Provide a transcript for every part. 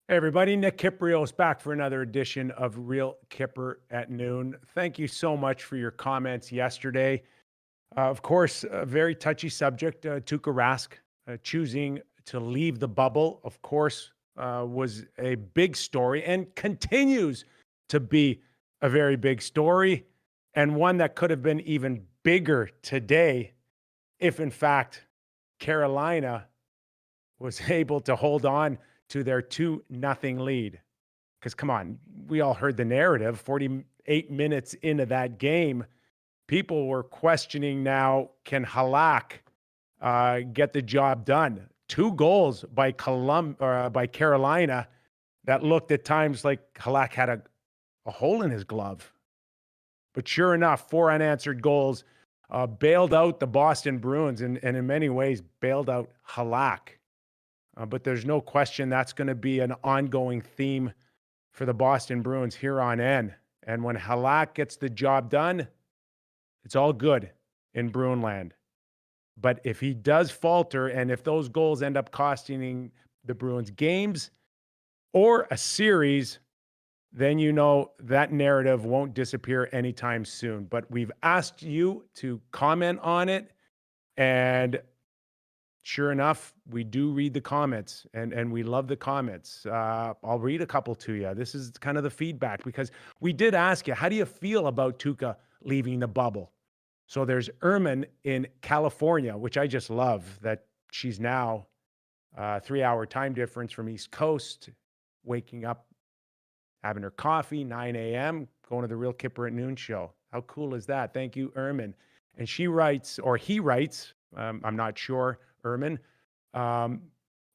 Hey everybody, Nick Kypreos back for another edition of Real Kyper at noon. Thank you so much for your comments yesterday. Of course, a very touchy subject. Tuuka Rask choosing to leave the bubble, of course, was a big story and continues to be a very big story, and one that could have been even bigger today if, in fact, Carolina was able to hold on to their 2-0 lead. Because come on, we all heard the narrative 48 minutes into that game. People were questioning now, can Halak get the job done? Two goals by by Carolina that looked at times like Halak had a hole in his glove. But sure enough, four unanswered goals bailed out the Boston Bruins and in many ways bailed out Halak. But there's no question that's going to be an ongoing theme for the Boston Bruins here on in. And when Halak gets the job done, it's all good in Bruinland. But if he does falter and if those goals end up costing the Bruins games or a series, then you know that narrative won't disappear anytime soon. But we've asked you to comment on it, and sure enough, we do read the comments, and we love the comments. I'll read a couple to you. This is kind of the feedback because we did ask you, how do you feel about Tuuka leaving the bubble? So there's Erman in California, which I just love that she's now 3-hour time difference from East Coast, waking up, having her coffee, 9 a.m., going to the Real Kyper at noon show. How cool is that? Thank you, Erman. And she writes, or he writes, I'm not sure, Erman,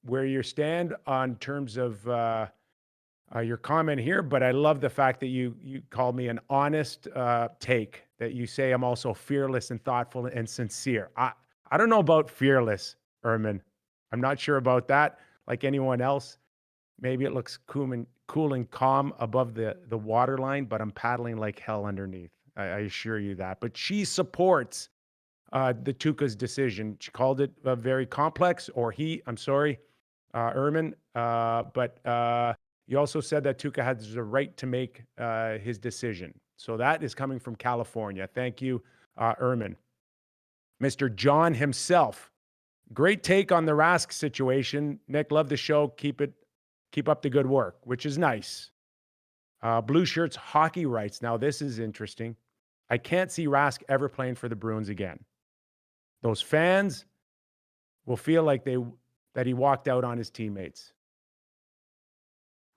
where you stand on terms of your comment here, but I love the fact that you called me an honest take, that you say I'm also fearless and thoughtful and sincere. I don't know about fearless, Erman. I'm not sure about that. Like anyone else, maybe it looks cool and calm above the waterline, but I'm paddling like hell underneath. I assure you that. But she supports the Tuuka's decision. She called it very complex, or I'm sorry, Erman. But you also said that Tuuka has the right to make his decision. So that is coming from California. Thank you, Erman. Mr. John himself. Great take on the Rask situation. Nick, love the show. Keep up the good work, which is nice. Blue Shirts Hockey writes, now this is interesting. I can't see Rask ever playing for the Bruins again. Those fans will feel like that he walked out on his teammates.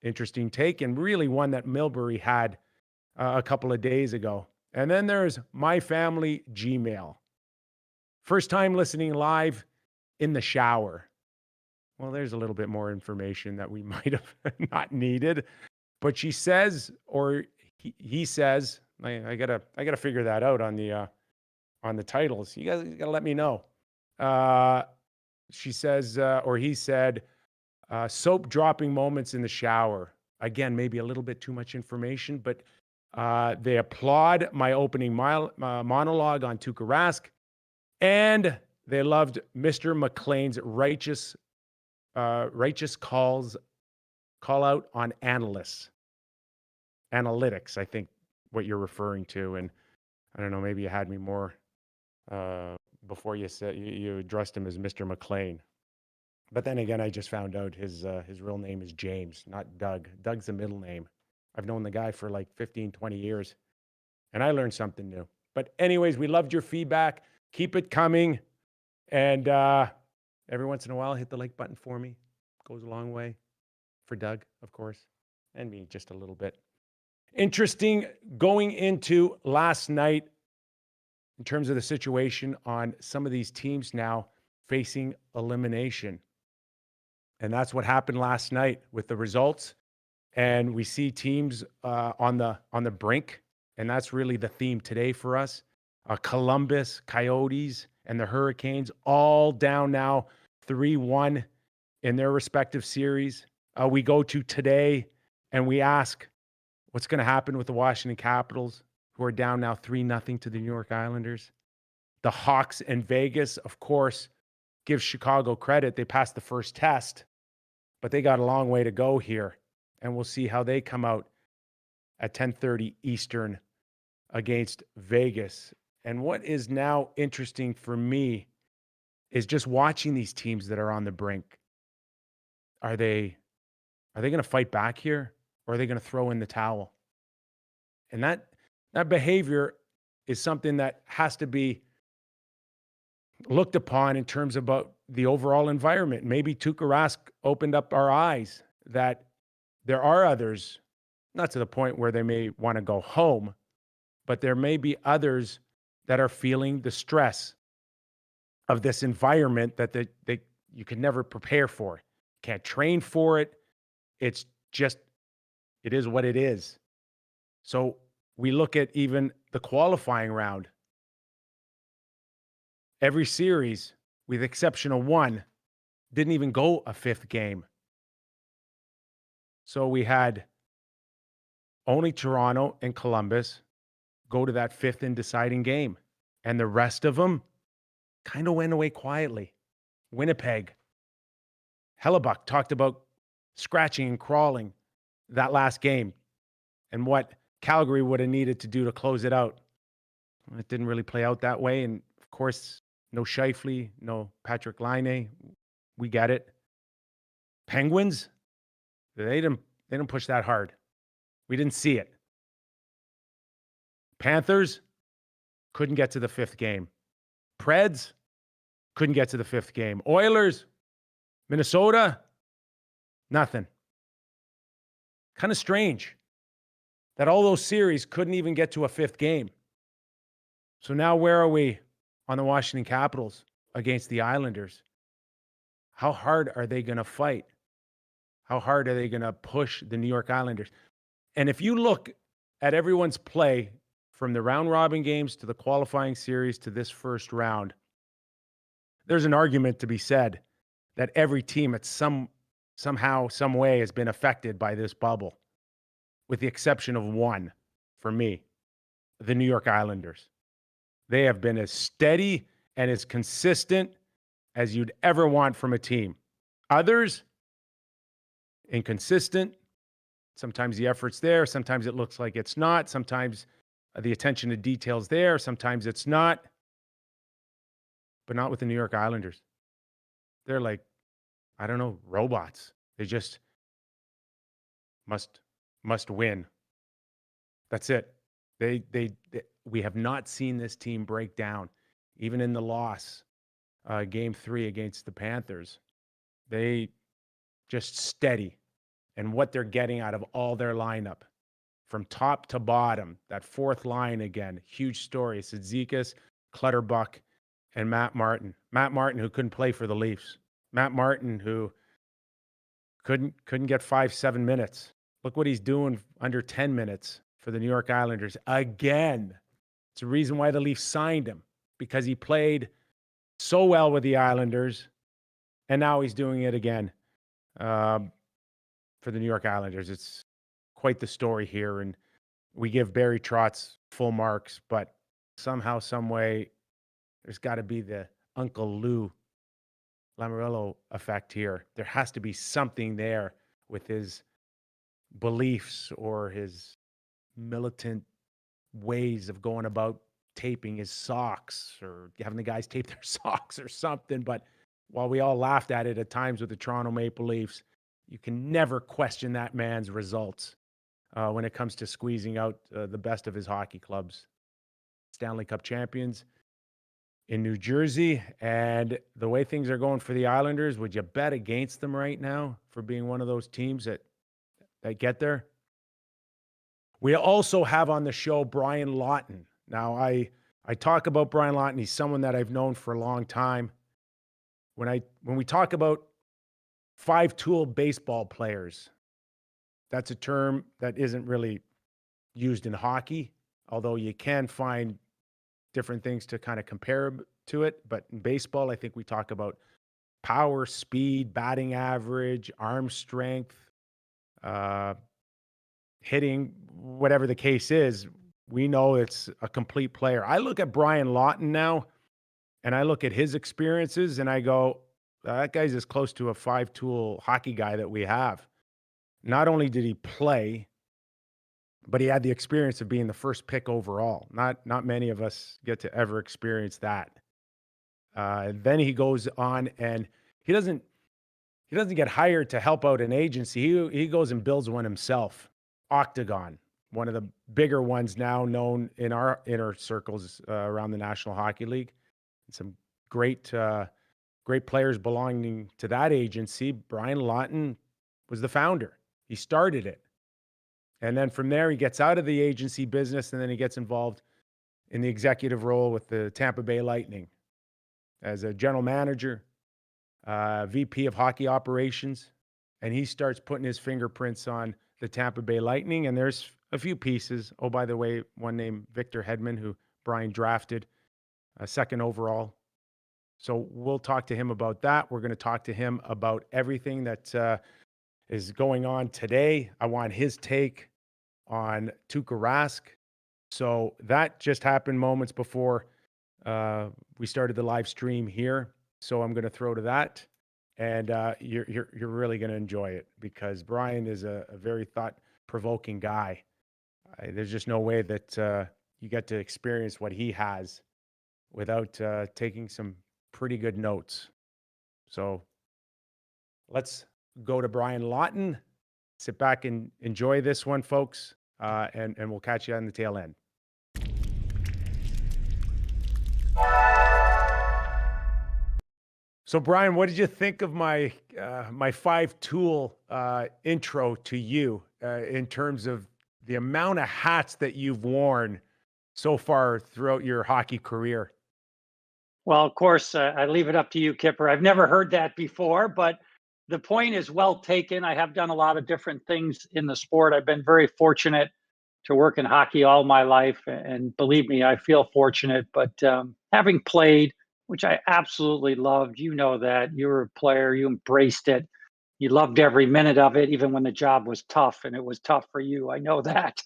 Interesting take, and really one that Milbury had a couple of days ago. And then there's My Family Gmail. First time listening live in the shower. Well, there's a little bit more information that we might have not needed. But she says, or he says, I gotta figure that out on the titles. You guys gotta let me know. She says, or he said, soap dropping moments in the shower. Again, maybe a little bit too much information, but they applaud my opening monologue on Tuuka Rask, and they loved Mr. McLean's righteous call out on analysts. Analytics, I think what you're referring to. And I don't know, maybe you had me more before you said you addressed him as Mr. McLean. But then again, I just found out his real name is James, not Doug. Doug's the middle name. I've known the guy for like 15, 20 years, and I learned something new. But anyways, we loved your feedback. Keep it coming. And every once in a while, hit the like button for me. Goes a long way. For Doug, of course, and me just a little bit. Interesting going into last night in terms of the situation on some of these teams now facing elimination. And that's what happened last night with the results. And we see teams on the brink. And that's really the theme today for us. Columbus, Coyotes, and the Hurricanes all down now 3-1 in their respective series. We go to today and we ask what's going to happen with the Washington Capitals, who are down now 3-0 to the New York Islanders. The Hawks and Vegas, of course, give Chicago credit. They passed the first test, but they got a long way to go here. and we'll see how they come out at 10:30 Eastern against Vegas. And what is now interesting for me is just watching these teams that are on the brink. Are they going to fight back here, or are they going to throw in the towel? And that behavior is something that has to be looked upon in terms about the overall environment. Maybe Tuuka Rask opened up our eyes that there are others, not to the point where they may want to go home, but there may be others that are feeling the stress of this environment that you can never prepare for. Can't train for it. It's just, it is what it is. So we look at even the qualifying round. Every series, with the exception of one, didn't even go a fifth game. So we had only Toronto and Columbus go to that fifth and deciding game. And the rest of them kind of went away quietly. Winnipeg, Hellebuck talked about scratching and crawling that last game and what Calgary would have needed to do to close it out. It didn't really play out that way. And of course, no Scheifele, no Patrick Laine. We get it. Penguins, they didn't push that hard. We didn't see it. Panthers couldn't get to the fifth game. Preds couldn't get to the fifth game. Oilers, Minnesota, nothing. Kind of strange that all those series couldn't even get to a fifth game. So now where are we on the Washington Capitals against the Islanders? How hard are they going to fight? How hard are they going to push the New York Islanders? And if you look at everyone's play from the round robin games to the qualifying series to this first round, there's an argument to be said that every team at somehow, some way has been affected by this bubble, with the exception of one, for me, the New York Islanders. They have been as steady and as consistent as you'd ever want from a team. Others, inconsistent. Sometimes the effort's there. Sometimes it looks like it's not. Sometimes the attention to detail's there. Sometimes it's not. But not with the New York Islanders. They're like, I don't know, robots. They just must win. That's it. We have not seen this team break down, even in the loss, game 3 against the Panthers. They just steady, and what they're getting out of all their lineup, from top to bottom. That fourth line again, huge story. Cizikas, Clutterbuck, and Matt Martin. Matt Martin, who couldn't play for the Leafs. Matt Martin, who couldn't get 5-7 minutes. Look what he's doing under 10 minutes for the New York Islanders again. It's a reason why the Leafs signed him, because he played so well with the Islanders, and now he's doing it again for the New York Islanders. It's quite the story here, and we give Barry Trotz full marks, but somehow, some way, there's got to be the Uncle Lou Lamoriello effect here. There has to be something there with his beliefs or his militant ways of going about taping his socks or having the guys tape their socks or something. But while we all laughed at it at times with the Toronto Maple Leafs, you can never question that man's results when it comes to squeezing out the best of his hockey clubs. Stanley Cup champions in New Jersey, and the way things are going for the Islanders, would you bet against them right now for being one of those teams that get there? We also have on the show Brian Lawton. Now, I talk about Brian Lawton. He's someone that I've known for a long time. When we talk about 5-tool baseball players, that's a term that isn't really used in hockey, although you can find different things to kind of compare to it. But in baseball, I think we talk about power, speed, batting average, arm strength, hitting, whatever the case is. We know it's a complete player. I look at Brian Lawton now, and I look at his experiences, and I go, that guy's as close to a 5-tool hockey guy that we have. not only did he play, but he had the experience of being the first pick overall. Not many of us get to ever experience that. Then he goes on, and he doesn't get hired to help out an agency. He goes and builds one himself. Octagon, one of the bigger ones now, known in our inner circles around the National Hockey League. Some great players belonging to that agency. Brian Lawton was the founder. He started it. And then from there, he gets out of the agency business, and then he gets involved in the executive role with the Tampa Bay Lightning as a general manager, VP of hockey operations. And he starts putting his fingerprints on the Tampa Bay Lightning. And there's a few pieces. Oh, by the way, one named Victor Hedman, who Brian drafted second overall. So we'll talk to him about that. We're going to talk to him about everything that is going on today. I want his take on Tuuka Rask. So that just happened moments before we started the live stream here. So I'm going to throw to that, and you're really going to enjoy it, because Brian is a very thought-provoking guy. There's just no way that you get to experience what he has without taking some pretty good notes. So let's go to Brian Lawton. Sit back and enjoy this one, folks, and we'll catch you on the tail end. So, Brian, what did you think of my 5-tool intro to you in terms of the amount of hats that you've worn so far throughout your hockey career? Well, of course, I leave it up to you, Kyper. I've never heard that before, but the point is well taken. I have done a lot of different things in the sport. I've been very fortunate to work in hockey all my life. And believe me, I feel fortunate. But having played, which I absolutely loved, you know that. You were a player, you embraced it. You loved every minute of it, even when the job was tough, and it was tough for you. I know that.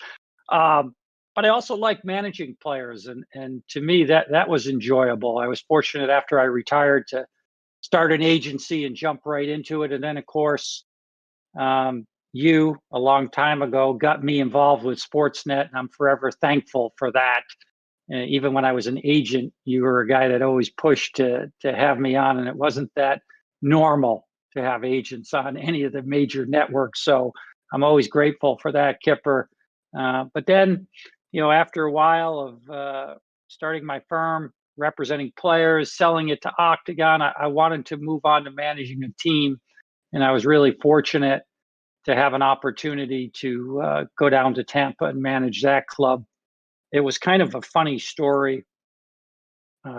But I also like managing players. And to me, that was enjoyable. I was fortunate after I retired to start an agency and jump right into it. And then, of course, you, a long time ago, got me involved with Sportsnet, and I'm forever thankful for that. Even when I was an agent, you were a guy that always pushed to have me on, and it wasn't that normal to have agents on any of the major networks. So I'm always grateful for that, Kyper. But then, after a while of starting my firm, representing players, selling it to Octagon, I wanted to move on to managing a team. And I was really fortunate to have an opportunity to go down to Tampa and manage that club. It was kind of a funny story.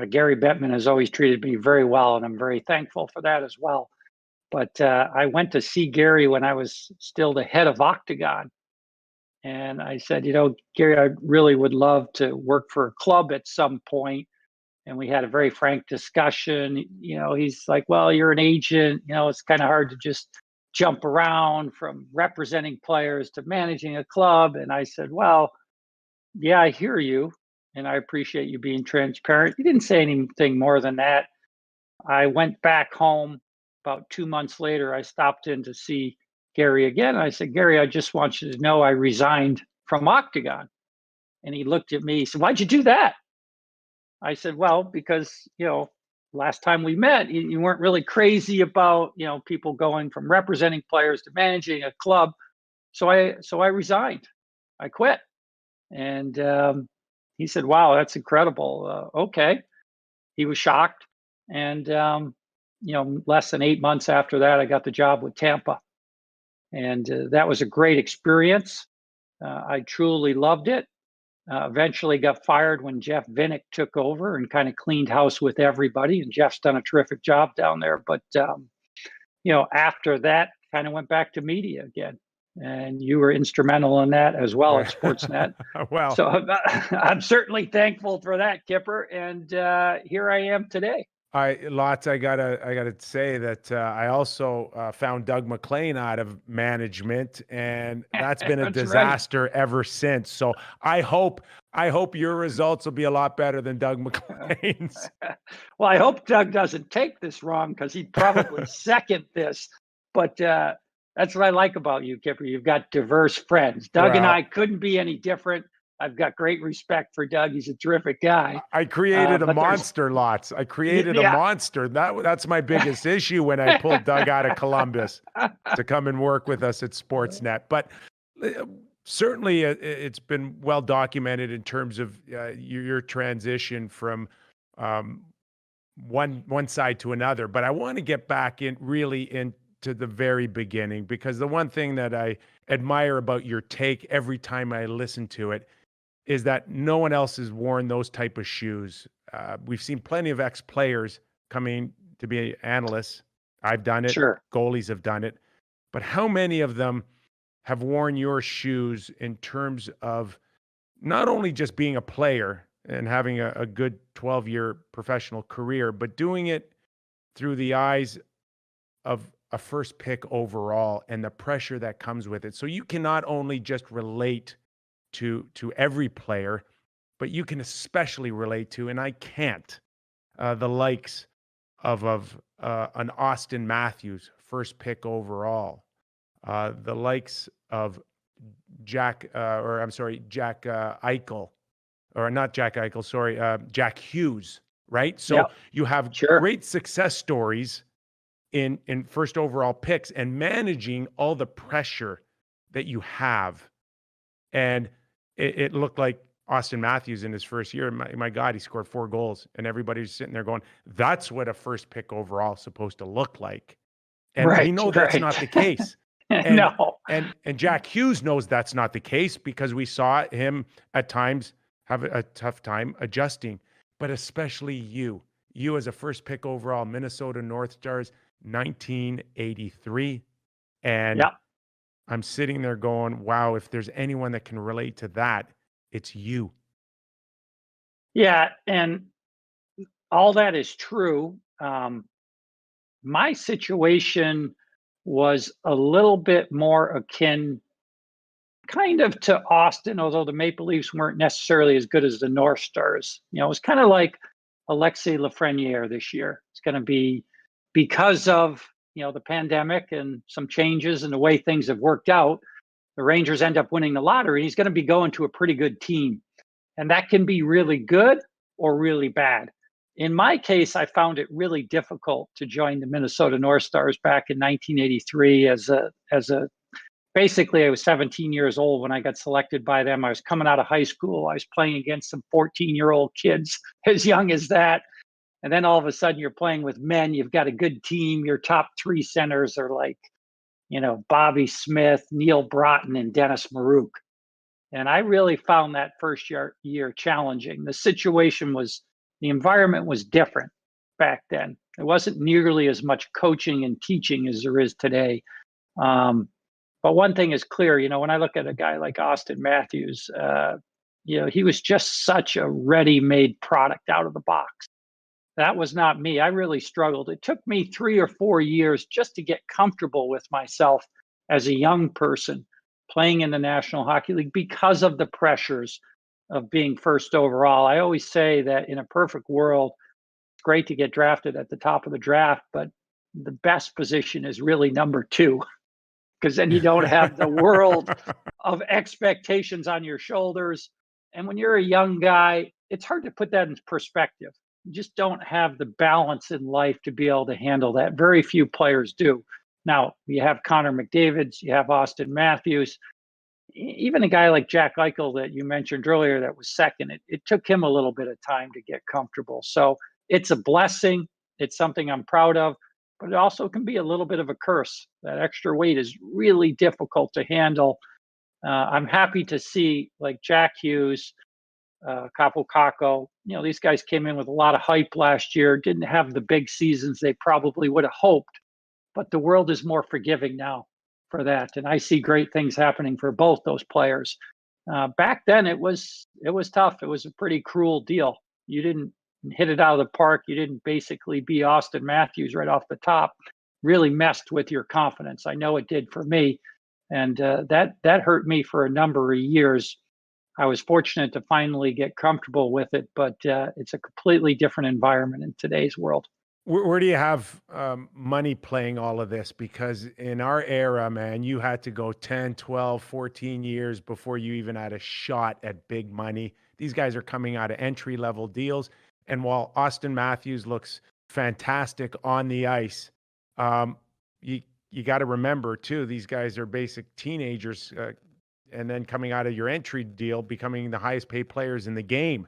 Gary Bettman has always treated me very well, and I'm very thankful for that as well. But I went to see Gary when I was still the head of Octagon. And I said, Gary, I really would love to work for a club at some point. And we had a very frank discussion. He's like, well, you're an agent. It's kind of hard to just jump around from representing players to managing a club. And I said, well, yeah, I hear you. And I appreciate you being transparent. He didn't say anything more than that. I went back home. About 2 months later, I stopped in to see Gary again. I said, Gary, I just want you to know I resigned from Octagon. And he looked at me. He said, why'd you do that? I said, well, because, last time we met, you weren't really crazy about, people going from representing players to managing a club. So I resigned. I quit. And he said, wow, that's incredible. Okay. He was shocked. And, less than 8 months after that, I got the job with Tampa. And that was a great experience. I truly loved it. Eventually got fired when Jeff Vinnick took over and kind of cleaned house with everybody. And Jeff's done a terrific job down there. But, after that, kind of went back to media again. And you were instrumental in that as well at Sportsnet. Wow. So I'm certainly thankful for that, Kyper. And here I am today. I gotta say that I also found Doug McLean out of management, and that's been a disaster ever since. So I hope your results will be a lot better than Doug McLean's. Well, I hope Doug doesn't take this wrong, because he'd probably second this. But That's what I like about you, Kipper. You've got diverse friends. Doug and Well, I couldn't be any different. I've got great respect for Doug. He's a terrific guy. I created a But there's, monster, lots. I created a yeah, monster. That's my biggest issue when I pulled Doug out of Columbus to come and work with us at Sportsnet. But certainly it's been well documented in terms of your transition from one side to another. But I want to get back into the very beginning, because the one thing that I admire about your take every time I listen to it is that no one else has worn those type of shoes. We've seen plenty of ex-players coming to be analysts. I've done it. sure. Goalies have done it. But how many of them have worn your shoes in terms of not only just being a player and having a good 12-year professional career, but doing it through the eyes of a first pick overall and the pressure that comes with it? So you can not only just relate to every player, but you can especially relate to, and I can't, the likes of an Austin Matthews, first pick overall, the likes of Jack Eichel, or not Jack Eichel, sorry, Jack Hughes, right? So Yep, you have sure. great success stories in first overall picks and managing all the pressure that you have. And it looked like Austin Matthews in his first year. My God, he scored 4 goals, and everybody's sitting there going, "That's what a first pick overall is supposed to look like." And we know that's not the case. And, No. and Jack Hughes knows that's not the case, because we saw him at times have a tough time adjusting. But especially you as a first pick overall, Minnesota North Stars, 1983, and Yep. I'm sitting there going, wow, if there's anyone that can relate to that, it's you. Yeah, and all that is true. My situation was a little bit more akin kind of to Austin, although the Maple Leafs weren't necessarily as good as the North Stars. It was kind of like Alexis Lafreniere this year. It's going to be because of, the pandemic and some changes and the way things have worked out. The Rangers end up winning the lottery. He's going to be going to a pretty good team. And that can be really good or really bad. In my case, I found it really difficult to join the Minnesota North Stars back in 1983 basically, I was 17 years old when I got selected by them. I was coming out of high school. I was playing against some 14-year-old kids as young as that. And then all of a sudden you're playing with men. You've got a good team. Your top 3 centers are like, Bobby Smith, Neil Broughton, and Dennis Maruk. And I really found that first year challenging. The environment was different back then. It wasn't nearly as much coaching and teaching as there is today. But one thing is clear, when I look at a guy like Austin Matthews, he was just such a ready-made product out of the box. That was not me. I really struggled. It took me 3 or 4 years just to get comfortable with myself as a young person playing in the National Hockey League because of the pressures of being first overall. I always say that in a perfect world, it's great to get drafted at the top of the draft, but the best position is really number 2, because then you don't have the world of expectations on your shoulders. And when you're a young guy, it's hard to put that in perspective. You just don't have the balance in life to be able to handle that. Very few players do. Now, you have Connor McDavid, you have Austin Matthews, even a guy like Jack Eichel that you mentioned earlier that was second. It took him a little bit of time to get comfortable. So it's a blessing. It's something I'm proud of, but it also can be a little bit of a curse. That extra weight is really difficult to handle. I'm happy to see like Jack Hughes, Capo Caco, these guys came in with a lot of hype last year, didn't have the big seasons they probably would have hoped, but the world is more forgiving now for that. And I see great things happening for both those players. Back then it was tough. It was a pretty cruel deal. You didn't hit it out of the park. You didn't basically be Austin Matthews right off the top. Really messed with your confidence. I know it did for me. And that hurt me for a number of years. I was fortunate to finally get comfortable with it, but it's a completely different environment in today's world. Where do you have money playing all of this? Because in our era, man, you had to go 10, 12, 14 years before you even had a shot at big money. These guys are coming out of entry level deals. And while Austin Matthews looks fantastic on the ice, um, you, you got to remember too, these guys are basic teenagers, and then coming out of your entry deal, becoming the highest paid players in the game.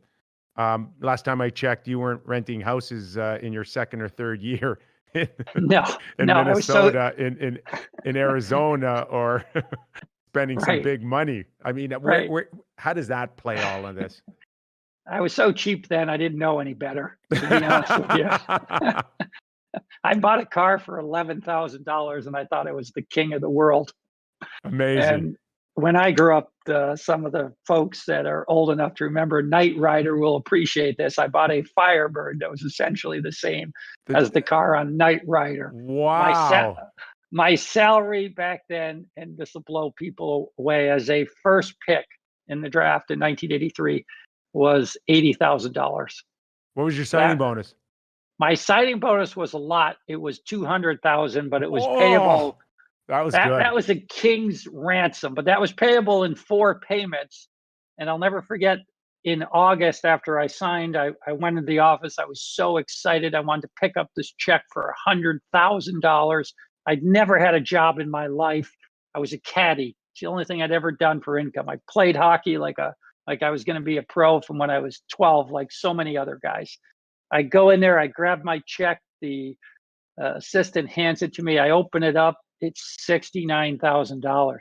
Last time I checked, you weren't renting houses in your second or third year in, No, in no, I was so Minnesota, in Arizona, or spending some right, big money. I mean, right. how does that play all of this? I was so cheap then, I didn't know any better, to be honest with you. I bought a car for $11,000 and I thought I was the king of the world. Amazing. And when I grew up, some of the folks that are old enough to remember Knight Rider will appreciate this. I bought a Firebird that was essentially the same as the car on Knight Rider. My sa- Wow. my salary back then, and this will blow people away, as a first pick in the draft in 1983 was $80,000. What was your signing That bonus? My signing bonus was a lot. It was 200,000, but it was Oh, payable. that was That good. was a king's ransom, but that was payable in 4 payments. And I'll never forget, in August after I signed, I went into the office. I was so excited. I wanted to pick up this check for $100,000. I'd never had a job in my life. I was a caddy. It's the only thing I'd ever done for income. I played hockey like I was going to be a pro from when I was 12, like so many other guys. I go in there, I grab my check. The assistant hands it to me. I open it up. It's $69,000.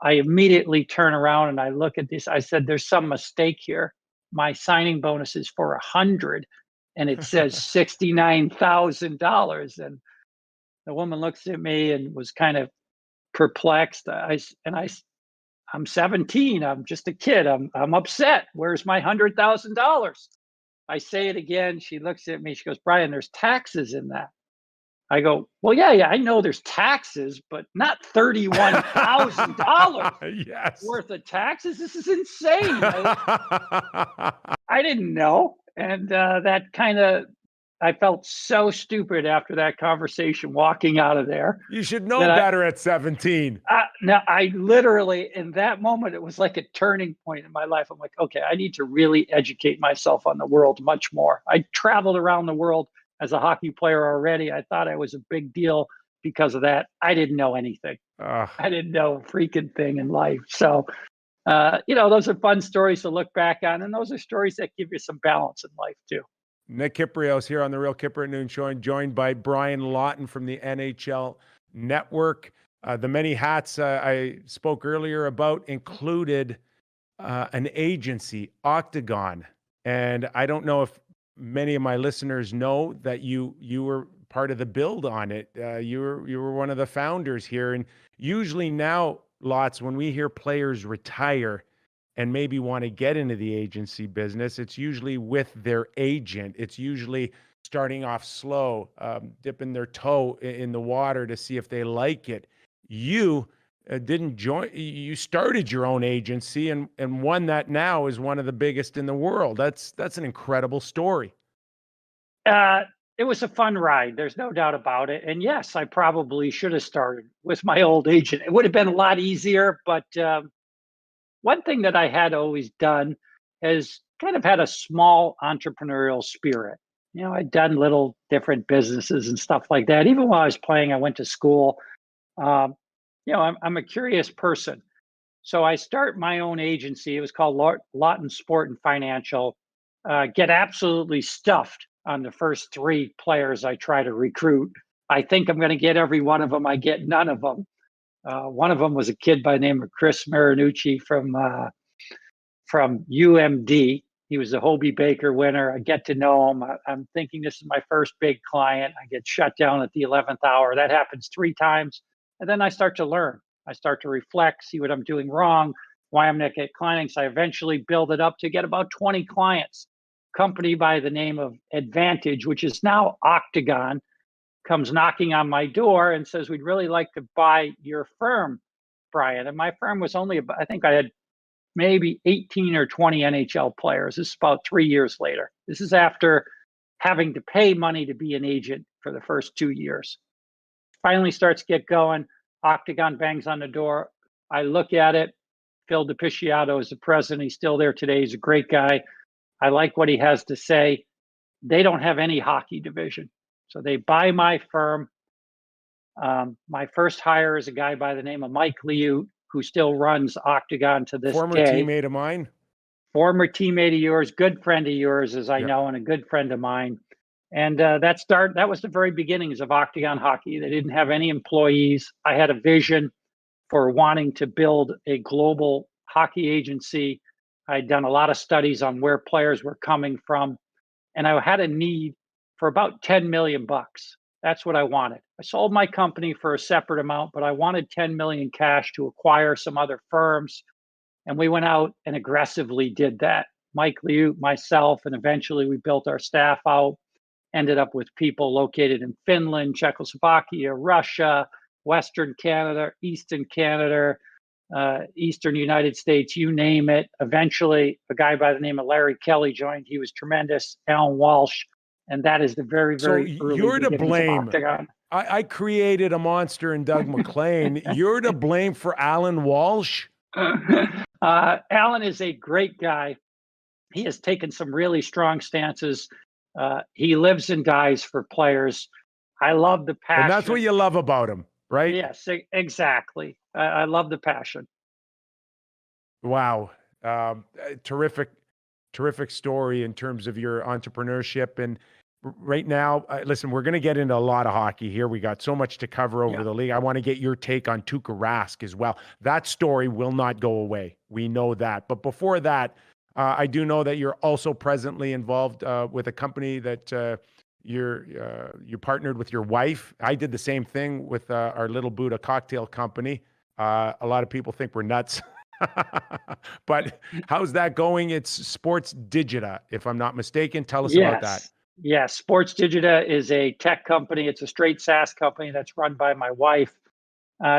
I immediately turn around and I look at this. I said, "There's some mistake here. My signing bonus is for 100, and it says $69,000." And the woman looks at me and was kind of perplexed. I'm 17. I'm just a kid. I'm upset. Where's my $100,000? I say it again. She looks at me. She goes, "Brian, there's taxes in that." I go, "Well, yeah, I know there's taxes, but not $31,000 Yes. worth of taxes. This is insane." I didn't know. And that kind of, I felt so stupid after that conversation walking out of there You should know that better at 17. no, I literally, in that moment, it was like a turning point in my life. I'm like, okay, I need to really educate myself on the world much more. I traveled around the world as a hockey player already. I thought I was a big deal because of that. I didn't know anything. Ugh. I didn't know a freaking thing in life. So, those are fun stories to look back on. And those are stories that give you some balance in life too. Nick Kypreos here on the Real Kyper at Noon Show, and joined by Brian Lawton from the NHL Network. The many hats I spoke earlier about included an agency, Octagon. And I don't know if many of my listeners know that you were part of the build on it. You were one of the founders here. And usually now, lots, when we hear players retire and maybe want to get into the agency business, it's usually with their agent. It's usually starting off slow, dipping their toe in the water to see if they like it. You didn't join, you started your own agency, and one that now is one of the biggest in the world. That's an incredible story. It was a fun ride. There's no doubt about it. And yes, I probably should have started with my old agent. It would have been a lot easier, but one thing that I had always done is kind of had a small entrepreneurial spirit. I'd done little different businesses and stuff like that. Even while I was playing, I went to school. Um, I'm a curious person. So I start my own agency. It was called Lawton Sport and Financial. Get absolutely stuffed on the first 3 players I try to recruit. I think I'm going to get every one of them. I get none of them. One of them was a kid by the name of Chris Marinucci from UMD. He was a Hobie Baker winner. I get to know him. I'm thinking this is my first big client. I get shut down at the 11th hour. That happens 3 times. And then I start to learn. I start to reflect, see what I'm doing wrong, why I'm not getting clients. I eventually build it up to get about 20 clients. Company by the name of Advantage, which is now Octagon, comes knocking on my door and says, "We'd really like to buy your firm, Brian." And my firm was only about, I think I had maybe 18 or 20 NHL players. This is about 3 years later. This is after having to pay money to be an agent for the first 2 years. Finally starts to get going. Octagon bangs on the door. I look at it. Phil DiPicciotto is the president. He's still there today. He's a great guy. I like what he has to say. They don't have any hockey division. So they buy my firm. My first hire is a guy by the name of Mike Liu, who still runs Octagon to this Former day. teammate of mine. Former teammate of yours, good friend of yours, as I know, and a good friend of mine. And that was the very beginnings of Octagon Hockey. They didn't have any employees. I had a vision for wanting to build a global hockey agency. I'd done a lot of studies on where players were coming from, and I had a need for about 10 million bucks. That's what I wanted. I sold my company for a separate amount, but I wanted 10 million cash to acquire some other firms. And we went out and aggressively did that. Mike Liu, myself, and eventually we built our staff out, ended up with people located in Finland, Czechoslovakia, Russia, Western Canada, Eastern Canada, Eastern United States, you name it. Eventually, a guy by the name of Larry Kelly joined. He was tremendous. Alan Walsh. And that is the very, very early you're to beginnings of blame. Octagon. I created a monster in Doug McLean. You're to blame for Alan Walsh. Alan is a great guy. He has taken some really strong stances. He lives and dies for players. I love the passion. And that's what you love about him, right? Yes, exactly. I love the passion. Wow. Terrific story in terms of your entrepreneurship. And right now, listen, we're going to get into a lot of hockey here. We got so much to cover over the league. I want to get your take on Tuuka Rask as well. That story will not go away. We know that. But before that, I do know that you're also presently involved with a company that you partnered with your wife. I did the same thing with our Little Buddha cocktail company. A lot of people think we're nuts. But how's that going? It's Sports Digita, if I'm not mistaken. Tell us about that. Yes, Sports Digita is a tech company. It's a straight SaaS company that's run by my wife.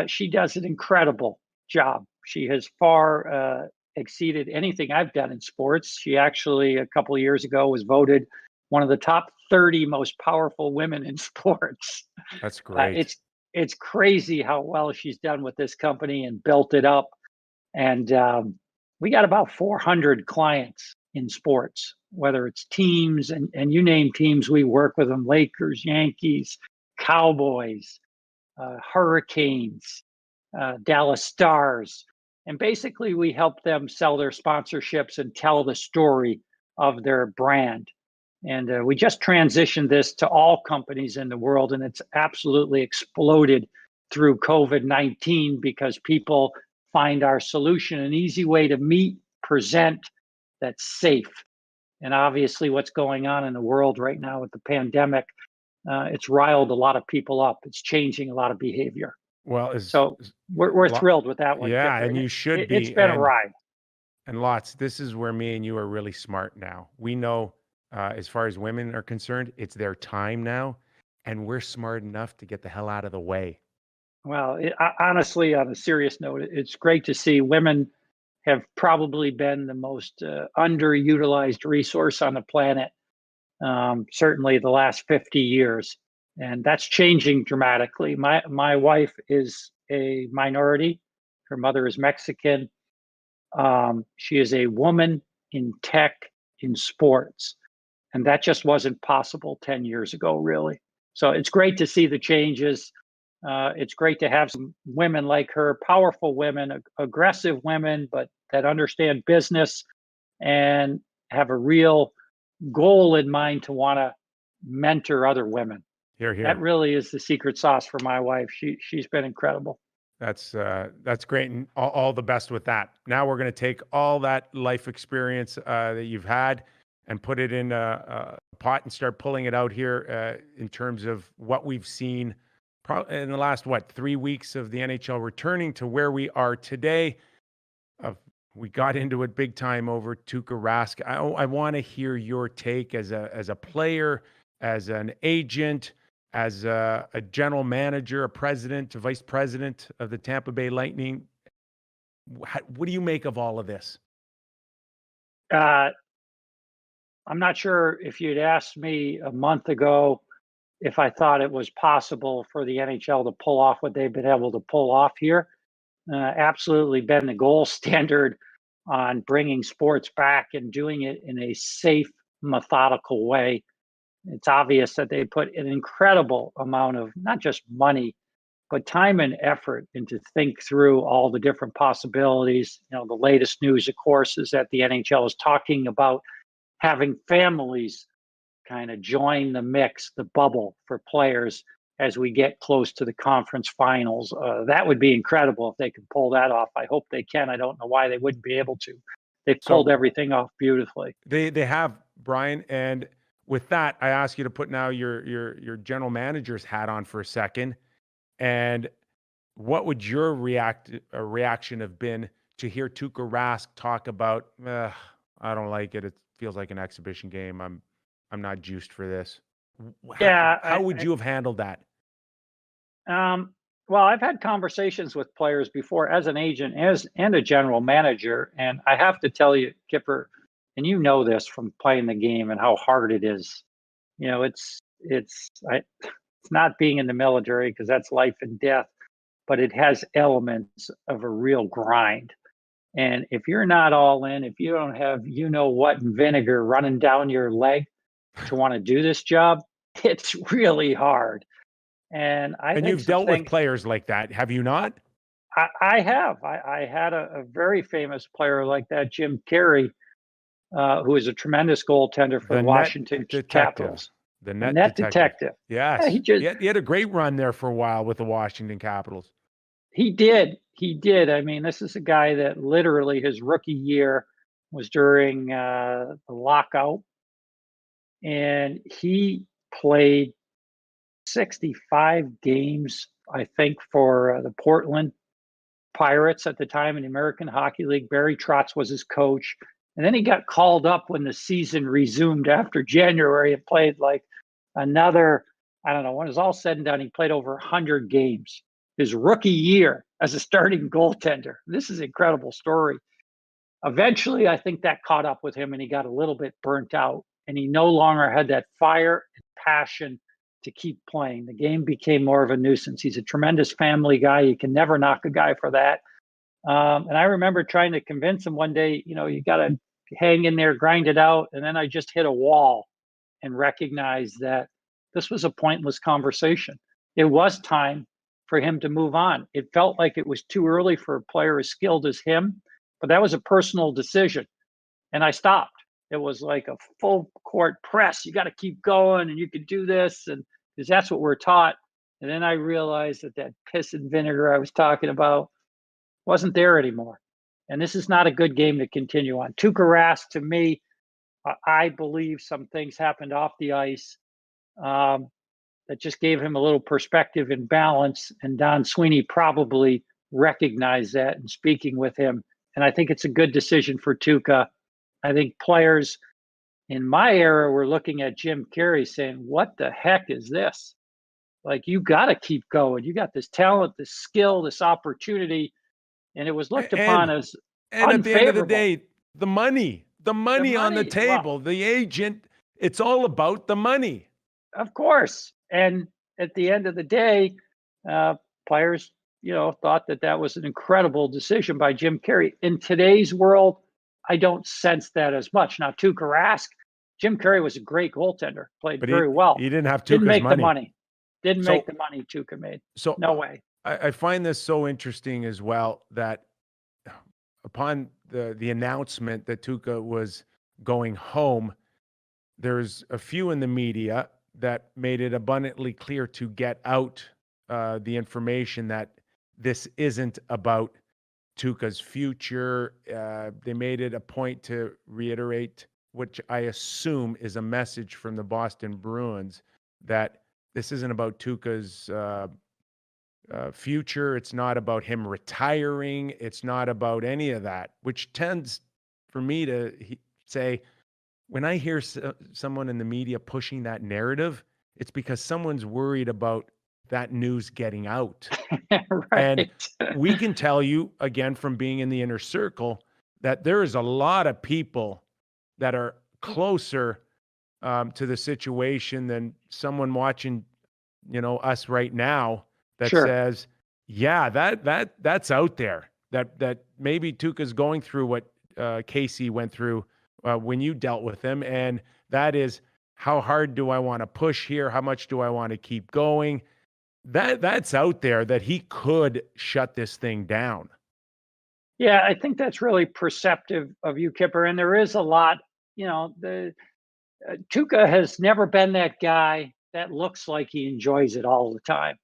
She does an incredible job. She has far exceeded anything I've done in sports. She actually, a couple of years ago, was voted one of the top 30 most powerful women in sports. That's great. It's crazy how well she's done with this company and built it up. And we got about 400 clients in sports, whether it's teams and you name teams, we work with them: Lakers, Yankees, Cowboys, Hurricanes, Dallas Stars. And basically we help them sell their sponsorships and tell the story of their brand. And we just transitioned this to all companies in the world, and it's absolutely exploded through COVID-19 because people find our solution an easy way to meet, present, that's safe. And obviously what's going on in the world right now with the pandemic, it's riled a lot of people up. It's changing a lot of behavior. Well, so we're thrilled with that one. Yeah, and you should be. It's been a ride. And lots, this is where me and you are really smart now. We know as far as women are concerned, it's their time now, and we're smart enough to get the hell out of the way. Well, honestly, on a serious note, it's great to see women have probably been the most underutilized resource on the planet, certainly the last 50 years. And that's changing dramatically. My wife is a minority. Her mother is Mexican. She is a woman in tech, in sports. And that just wasn't possible 10 years ago, really. So it's great to see the changes. It's great to have some women like her, powerful women, aggressive women, but that understand business and have a real goal in mind to want to mentor other women. Hear, hear. That really is the secret sauce for my wife. She's been incredible. That's great, and all the best with that. Now we're going to take all that life experience that you've had and put it in a pot and start pulling it out here in terms of what we've seen in the last, 3 weeks of the NHL returning to where we are today. We got into it big time over Tuuka Rask. I want to hear your take as a player, as an agent, as a general manager, a president, a vice president of the Tampa Bay Lightning. What do you make of all of this? I'm not sure if you'd asked me a month ago if I thought it was possible for the NHL to pull off what they've been able to pull off here. Absolutely been the gold standard on bringing sports back and doing it in a safe, methodical way. It's obvious that they put an incredible amount of not just money, but time and effort into think through all the different possibilities. The latest news, of course, is that the NHL is talking about having families kind of join the mix, the bubble for players as we get close to the conference finals. That would be incredible if they could pull that off. I hope they can. I don't know why they wouldn't be able to. They've pulled everything off beautifully. They have, Brian, and with that, I ask you to put now your general manager's hat on for a second. And what would your reaction have been to hear Tuuka Rask talk about, I don't like it. It feels like an exhibition game. I'm not juiced for this. How would you have handled that? Well, I've had conversations with players before as an agent and a general manager, and I have to tell you, Kipper, and you know this from playing the game and how hard it is. It's not being in the military because that's life and death, but it has elements of a real grind. And if you're not all in, if you don't have what vinegar running down your leg to want to do this job, it's really hard. And you've dealt with players like that, have you not? I have. I had a very famous player like that, Jim Carey, who is a tremendous goaltender for the Washington Capitals. The net detective. Yes. Yeah, he had a great run there for a while with the Washington Capitals. He did. I mean, this is a guy that literally his rookie year was during the lockout, and he played 65 games, I think, for the Portland Pirates at the time in the American Hockey League. Barry Trotz was his coach. And then he got called up when the season resumed after January and played like another, I don't know, when it was all said and done, he played over 100 games his rookie year as a starting goaltender. This is an incredible story. Eventually, I think that caught up with him and he got a little bit burnt out and he no longer had that fire and passion to keep playing. The game became more of a nuisance. He's a tremendous family guy. You can never knock a guy for that. And I remember trying to convince him one day, you got to hang in there, grind it out. And then I just hit a wall and recognized that this was a pointless conversation. It was time for him to move on. It felt like it was too early for a player as skilled as him, but that was a personal decision. And I stopped. It was like a full court press. You got to keep going and you can do this. And because that's what we're taught. And then I realized that piss and vinegar I was talking about wasn't there anymore. And this is not a good game to continue on. Tuuka Rask, to me, I believe some things happened off the ice that just gave him a little perspective and balance. And Don Sweeney probably recognized that in speaking with him. And I think it's a good decision for Tuuka. I think players in my era were looking at Jim Carey saying, what the heck is this? Like, you got to keep going. You got this talent, this skill, this opportunity. And it was looked upon as unfavorable. At the end of the day, the money on the table, well, the agent, it's all about the money. Of course. And at the end of the day, players, thought that was an incredible decision by Jim Carey. In today's world, I don't sense that as much. Now, Tuuka Rask, Jim Carey was a great goaltender, played very well. He didn't have Tuuka's Didn't make money. the money. Didn't make the money Tuuka made. So no way. I find this so interesting as well that upon the announcement that Tuuka was going home, there's a few in the media that made it abundantly clear to get out the information that this isn't about Tuuka's future. They made it a point to reiterate, which I assume is a message from the Boston Bruins, that this isn't about Tuuka's future. It's not about him retiring. It's not about any of that, which tends for me to say, when I hear someone in the media pushing that narrative, it's because someone's worried about that news getting out. Right. And we can tell you, again, from being in the inner circle, that there is a lot of people that are closer to the situation than someone watching, us right now that Sure. says, yeah, that's out there. That maybe Tuukka's going through what Casey went through when you dealt with him, and that is, how hard do I want to push here? How much do I want to keep going? That's out there, that he could shut this thing down. Yeah, I think that's really perceptive of you, Kipper. And there is a lot, Tuuka has never been that guy that looks like he enjoys it all the time.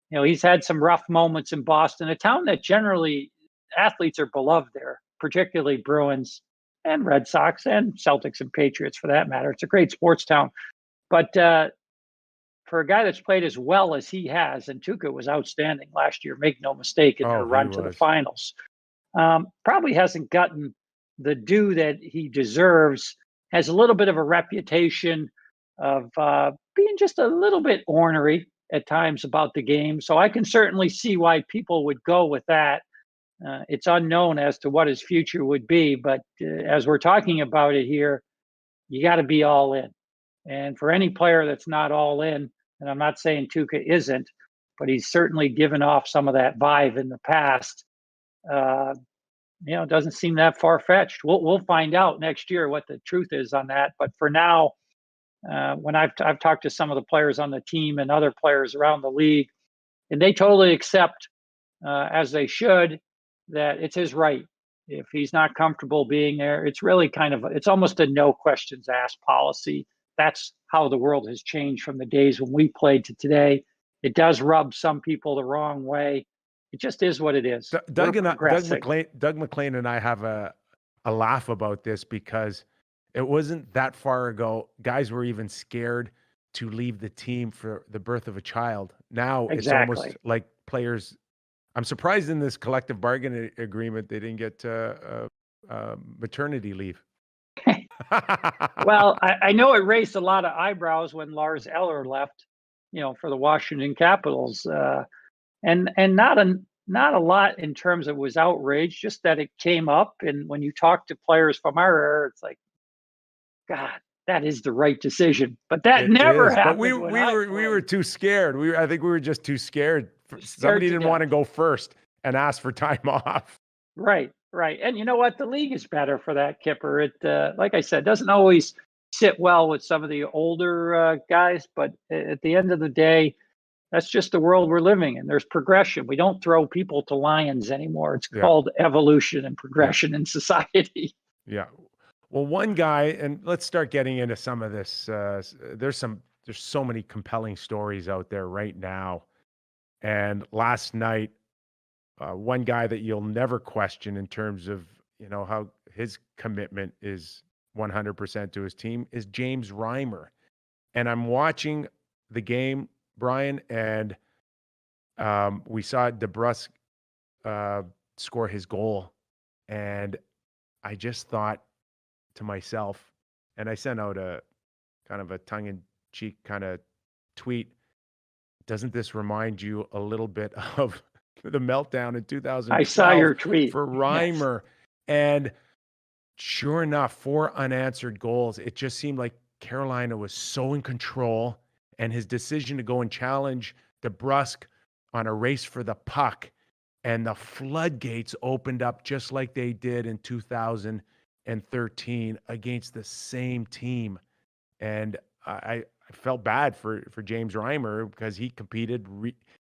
He's had some rough moments in Boston, a town that generally athletes are beloved there, particularly Bruins and Red Sox and Celtics and Patriots for that matter. It's a great sports town. But for a guy that's played as well as he has, and Tuuka was outstanding last year, make no mistake, in their run to the finals, probably hasn't gotten the due that he deserves, has a little bit of a reputation of being just a little bit ornery at times about the game. So I can certainly see why people would go with that. It's unknown as to what his future would be, but as we're talking about it here, you got to be all in. And for any player that's not all in, and I'm not saying Tuuka isn't, but he's certainly given off some of that vibe in the past. It doesn't seem that far-fetched. We'll find out next year what the truth is on that. But for now, when I've talked to some of the players on the team and other players around the league, and they totally accept, as they should, that it's his right. If he's not comfortable being there, it's really it's almost a no questions asked policy. That's how the world has changed from the days when we played to today. It does rub some people the wrong way. It just is what it is. Doug McLean and I have a laugh about this, because it wasn't that far ago guys were even scared to leave the team for the birth of a child. Now It's almost like players. I'm surprised in this collective bargaining agreement they didn't get maternity leave. Well, I know it raised a lot of eyebrows when Lars Eller left, for the Washington Capitals, and not a lot in terms of was outrage, just that it came up. And when you talk to players from our era, it's like, God, that is the right decision. But that never happened. But we were too scared. I think we were just too scared. Somebody didn't want to go first and ask for time off. Right. And you know what? The league is better for that, Kipper. It, like I said, doesn't always sit well with some of the older guys, but at the end of the day, that's just the world we're living in. There's progression. We don't throw people to lions anymore. It's called evolution and progression in society. Yeah. Well, one guy, and let's start getting into some of this. There's so many compelling stories out there right now. And last night, one guy that you'll never question in terms of, how his commitment is 100% to his team is James Reimer. And I'm watching the game, Brian, and we saw DeBrusk score his goal. And I just thought to myself, and I sent out a kind of a tongue-in-cheek kind of tweet, doesn't this remind you a little bit of the meltdown in 2012? I saw your tweet for Reimer. Yes. And sure enough, 4 unanswered goals. It just seemed like Carolina was so in control, and his decision to go and challenge DeBrusk on a race for the puck, and the floodgates opened up just like they did in 2013 against the same team. And I felt bad for James Reimer, because he competed.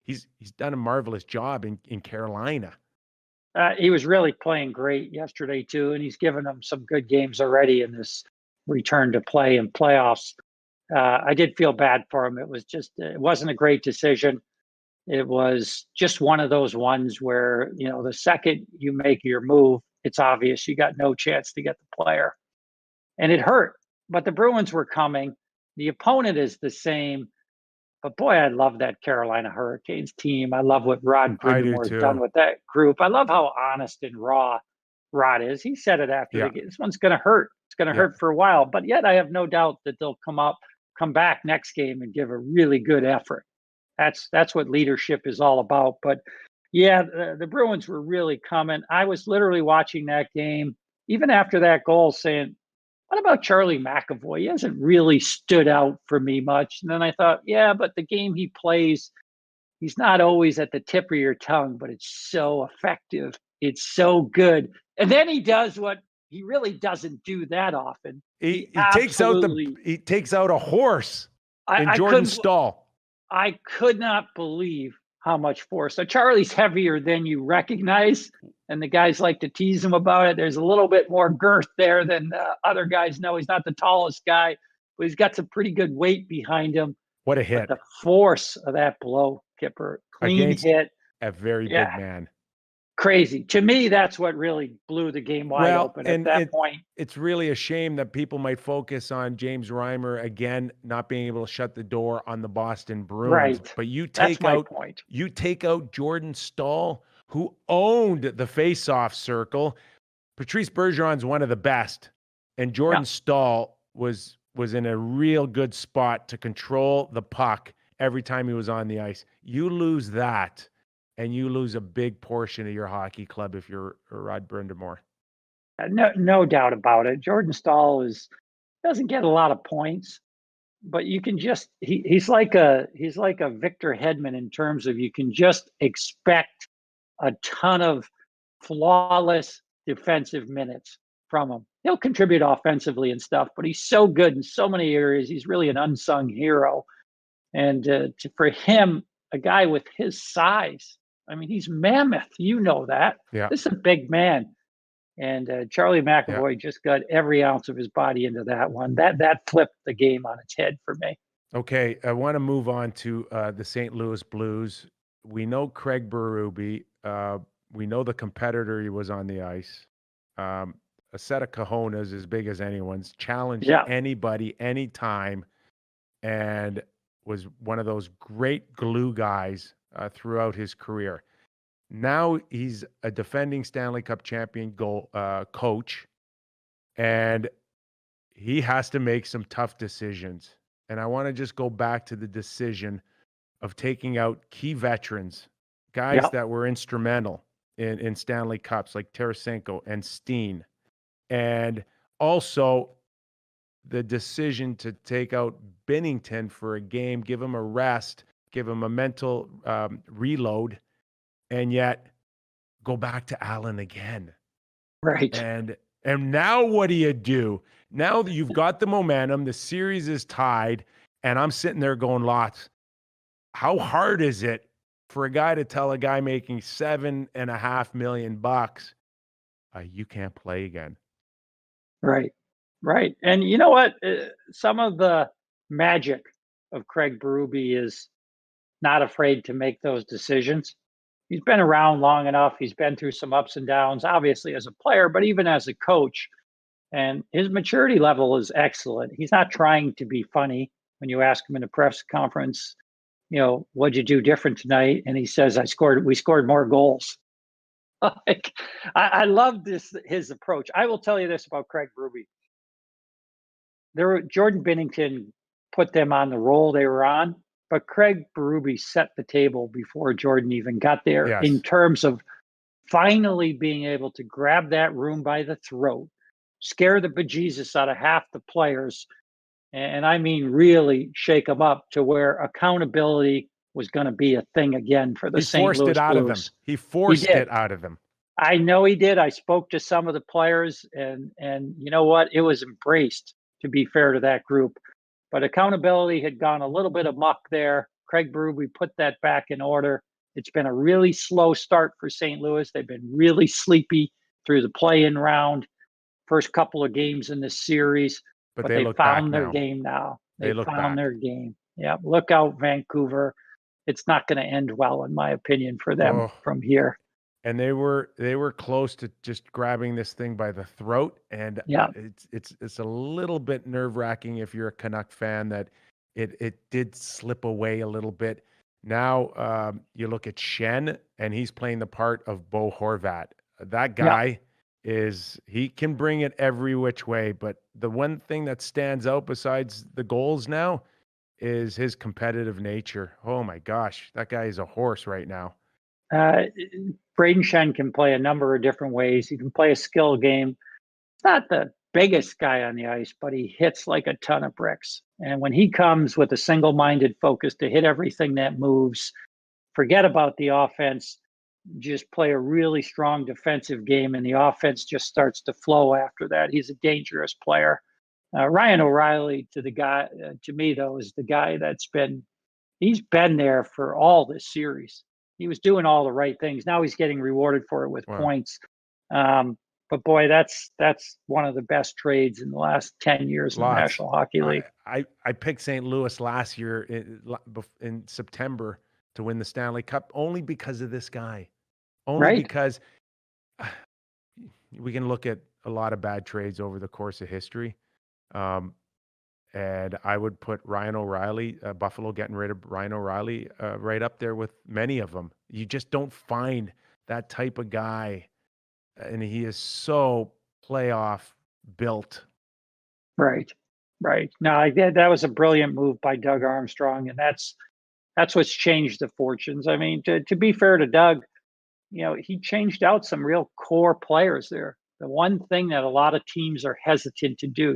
He's done a marvelous job in Carolina. He was really playing great yesterday too, and he's given them some good games already in this return to play and playoffs. I did feel bad for him. It wasn't a great decision. It was just one of those ones where, the second you make your move, it's obvious you got no chance to get the player. And it hurt, but the Bruins were coming. The opponent is the same. But boy, I love that Carolina Hurricanes team. I love what Rod Brind'Amour's done with that group. I love how honest and raw Rod is. He said it after the game. This one's going to hurt. It's going to hurt for a while. But yet I have no doubt that they'll come back next game and give a really good effort. That's what leadership is all about. But yeah, the Bruins were really coming. I was literally watching that game, even after that goal, saying, what about Charlie McAvoy? He hasn't really stood out for me much. And then I thought, yeah, but the game he plays, he's not always at the tip of your tongue, but it's so effective. It's so good. And then he does what he really doesn't do that often. He takes out a horse in Jordan Staal. I could not believe how much force. So Charlie's heavier than you recognize, and the guys like to tease him about it. There's a little bit more girth there than other guys know. He's not the tallest guy, but he's got some pretty good weight behind him. What a hit. But the force of that blow, Kyper. Clean against hit. A very big man. Crazy. To me, that's what really blew the game wide open at that point. It's really a shame that people might focus on James Reimer again not being able to shut the door on the Boston Bruins. Right. But you take out Jordan Staal, who owned the face-off circle. Patrice Bergeron's one of the best, and Jordan Staal was in a real good spot to control the puck every time he was on the ice. You lose that, and you lose a big portion of your hockey club if you're Rod Brind'Amour. No doubt about it. Jordan Staal doesn't get a lot of points, but you can just he's like a Victor Hedman in terms of you can just expect a ton of flawless defensive minutes from him. He'll contribute offensively and stuff, but he's so good in so many areas. He's really an unsung hero. And for him, a guy with his size, I mean, he's mammoth. You know that. Yeah. This is a big man. And Charlie McAvoy just got every ounce of his body into that one. That flipped the game on its head for me. Okay, I want to move on to the St. Louis Blues. We know Craig Berube. We know the competitor he was on the ice. A set of cojones as big as anyone's. Challenged anybody, anytime, and was one of those great glue guys throughout his career. Now he's a defending Stanley Cup champion coach, and he has to make some tough decisions. And I want to just go back to the decision of taking out key veterans, guys that were instrumental in Stanley Cups like Tarasenko and Steen. And also the decision to take out Binnington for a game, give him a rest, give him a mental reload, and yet go back to Allen again. Right. And now what do? Now that you've got the momentum, the series is tied, and I'm sitting there going, Lots, how hard is it for a guy to tell a guy making $7.5 million, you can't play again? Right. Right. And you know what? Some of the magic of Craig Berube is not afraid to make those decisions. He's been around long enough. He's been through some ups and downs, obviously as a player, but even as a coach. And his maturity level is excellent. He's not trying to be funny. When you ask him in a press conference, what'd you do different tonight? And he says, we scored more goals. I love his approach. I will tell you this about Craig Berube. Jordan Binnington put them on the role they were on, but Craig Berube set the table before Jordan even got there in terms of finally being able to grab that room by the throat, scare the bejesus out of half the players, and I mean really shake them up to where accountability was going to be a thing again for the St. Louis Blues. He forced it out of them. I know he did. I spoke to some of the players, and you know what? It was embraced, to be fair to that group. But accountability had gone a little bit amok there. Craig Berube put that back in order. It's been a really slow start for St. Louis. They've been really sleepy through the play-in round, first couple of games in this series. But they found their game now. They found their game. Yeah, look out, Vancouver. It's not going to end well, in my opinion, for them from here. And they were close to just grabbing this thing by the throat. And it's a little bit nerve-wracking if you're a Canuck fan that it did slip away a little bit. Now you look at Shen, and he's playing the part of Bo Horvat. That guy he can bring it every which way. But the one thing that stands out besides the goals now is his competitive nature. Oh my gosh, that guy is a horse right now. Braden Shen can play a number of different ways. He can play a skill game. It's not the biggest guy on the ice, but he hits like a ton of bricks. And when he comes with a single-minded focus to hit everything that moves, forget about the offense, just play a really strong defensive game, and the offense just starts to flow after that. He's a dangerous player. Ryan O'Reilly, to me though, is the guy he's been there for all this series. He was doing all the right things. Now he's getting rewarded for it with points. But boy, that's one of the best trades in the last 10 years in the National Hockey League. I picked St. Louis last year in September to win the Stanley Cup only because of this guy. Because we can look at a lot of bad trades over the course of history. And I would put Ryan O'Reilly, Buffalo getting rid of Ryan O'Reilly, right up there with many of them. You just don't find that type of guy. And he is so playoff built. Right. No, that was a brilliant move by Doug Armstrong. And that's what's changed the fortunes. I mean, to be fair to Doug, he changed out some real core players there. The one thing that a lot of teams are hesitant to do,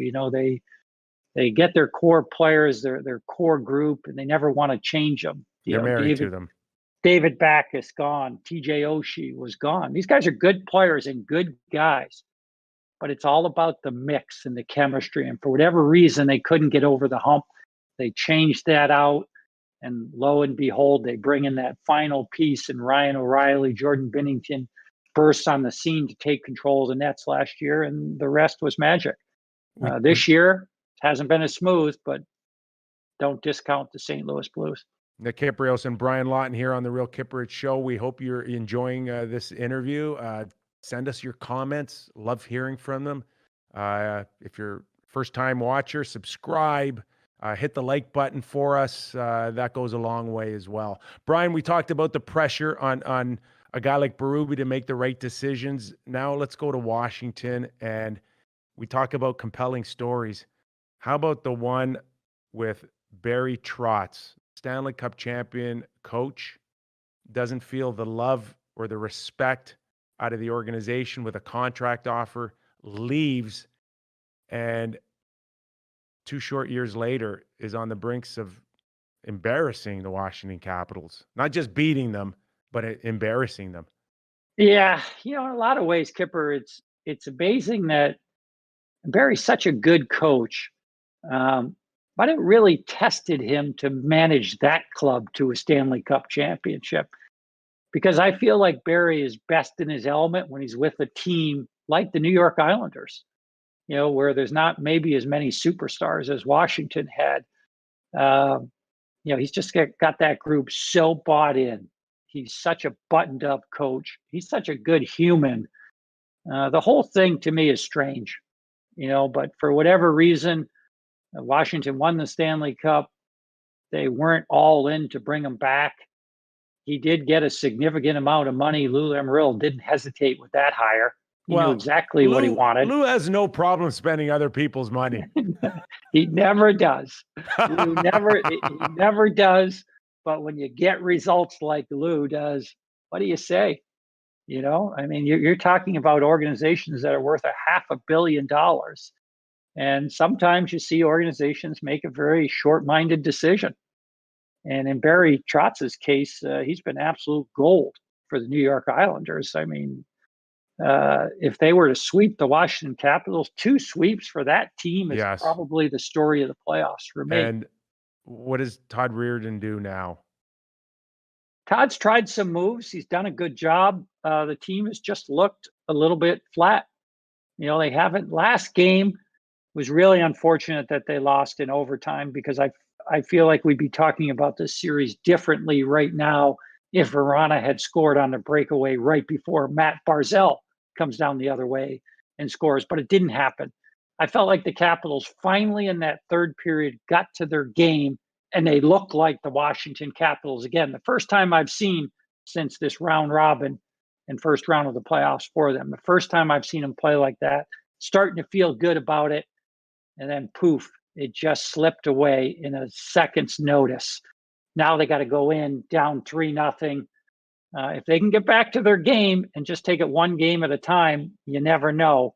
they get their core players, their core group, and they never want to change them. They're married to them. David Backes gone. TJ Oshie was gone. These guys are good players and good guys, but it's all about the mix and the chemistry. And for whatever reason, they couldn't get over the hump. They changed that out. And lo and behold, they bring in that final piece, and Ryan O'Reilly, Jordan Binnington bursts on the scene to take control of the Nets last year, and the rest was magic. This year hasn't been as smooth, but don't discount the St. Louis Blues. Nick Kypreos and Brian Lawton here on the Real Kyper Show. We hope you're enjoying this interview. Send us your comments. Love hearing from them. If you're first-time watcher, subscribe. Hit the like button for us. That goes a long way as well. Brian, we talked about the pressure on a guy like Berube to make the right decisions. Now let's go to Washington, and we talk about compelling stories. How about the one with Barry Trotz, Stanley Cup champion coach, doesn't feel the love or the respect out of the organization with a contract offer, leaves, and 2 short years later is on the brinks of embarrassing the Washington Capitals. Not just beating them, but embarrassing them. Yeah, in a lot of ways, Kyper, it's amazing that Barry's such a good coach, but it really tested him to manage that club to a Stanley Cup championship. Because I feel like Barry is best in his element when he's with a team like the New York Islanders, where there's not maybe as many superstars as Washington had. He's just got that group so bought in. He's such a buttoned up coach. He's such a good human. The whole thing to me is strange, but for whatever reason, Washington won the Stanley Cup. They weren't all in to bring him back. He did get a significant amount of money. Lou Lamoriello didn't hesitate with that hire. He knew exactly what he wanted. Lou has no problem spending other people's money. He never does. Lou he never does. But when you get results like Lou does, what do you say? I mean, you're talking about organizations that are worth $500 million. And sometimes you see organizations make a very short-minded decision. And in Barry Trotz's case, he's been absolute gold for the New York Islanders. I mean, if they were to sweep the Washington Capitals, 2 sweeps for that team is probably the story of the playoffs for me. And what does Todd Reirden do now? Todd's tried some moves. He's done a good job. The team has just looked a little bit flat. They haven't. Last game was really unfortunate that they lost in overtime, because I feel like we'd be talking about this series differently right now if Verona had scored on the breakaway right before Matt Barzal comes down the other way and scores, but it didn't happen. I felt like the Capitals finally in that third period got to their game, and they looked like the Washington Capitals again. The first time I've seen since this round robin and first round of the playoffs for them. The first time I've seen them play like that, starting to feel good about it. And then poof, it just slipped away in a second's notice. Now they got to go in down 3-0. If they can get back to their game and just take it one game at a time, you never know.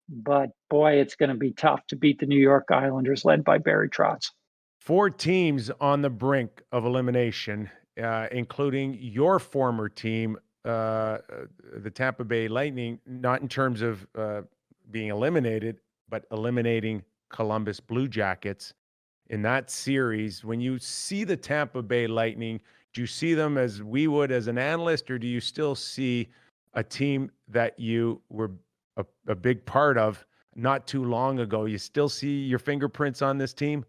but boy, it's going to be tough to beat the New York Islanders led by Barry Trotz. 4 teams on the brink of elimination, including your former team, the Tampa Bay Lightning, not in terms of being eliminated, but eliminating Columbus Blue Jackets in that series. When you see the Tampa Bay Lightning, do you see them as we would as an analyst, or do you still see a team that you were a big part of not too long ago? You still see your fingerprints on this team?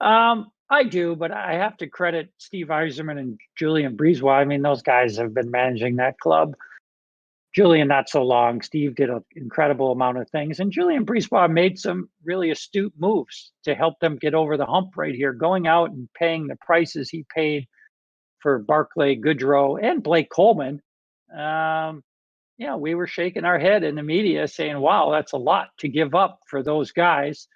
I do, but I have to credit Steve Yzerman and Julien Brisebois. I mean, those guys have been managing that club. Julien, not so long. Steve did an incredible amount of things. And Julien Brisebois made some really astute moves to help them get over the hump right here, going out and paying the prices he paid for Barclay Goodrow and Blake Coleman. We were shaking our head in the media saying, wow, that's a lot to give up for those guys.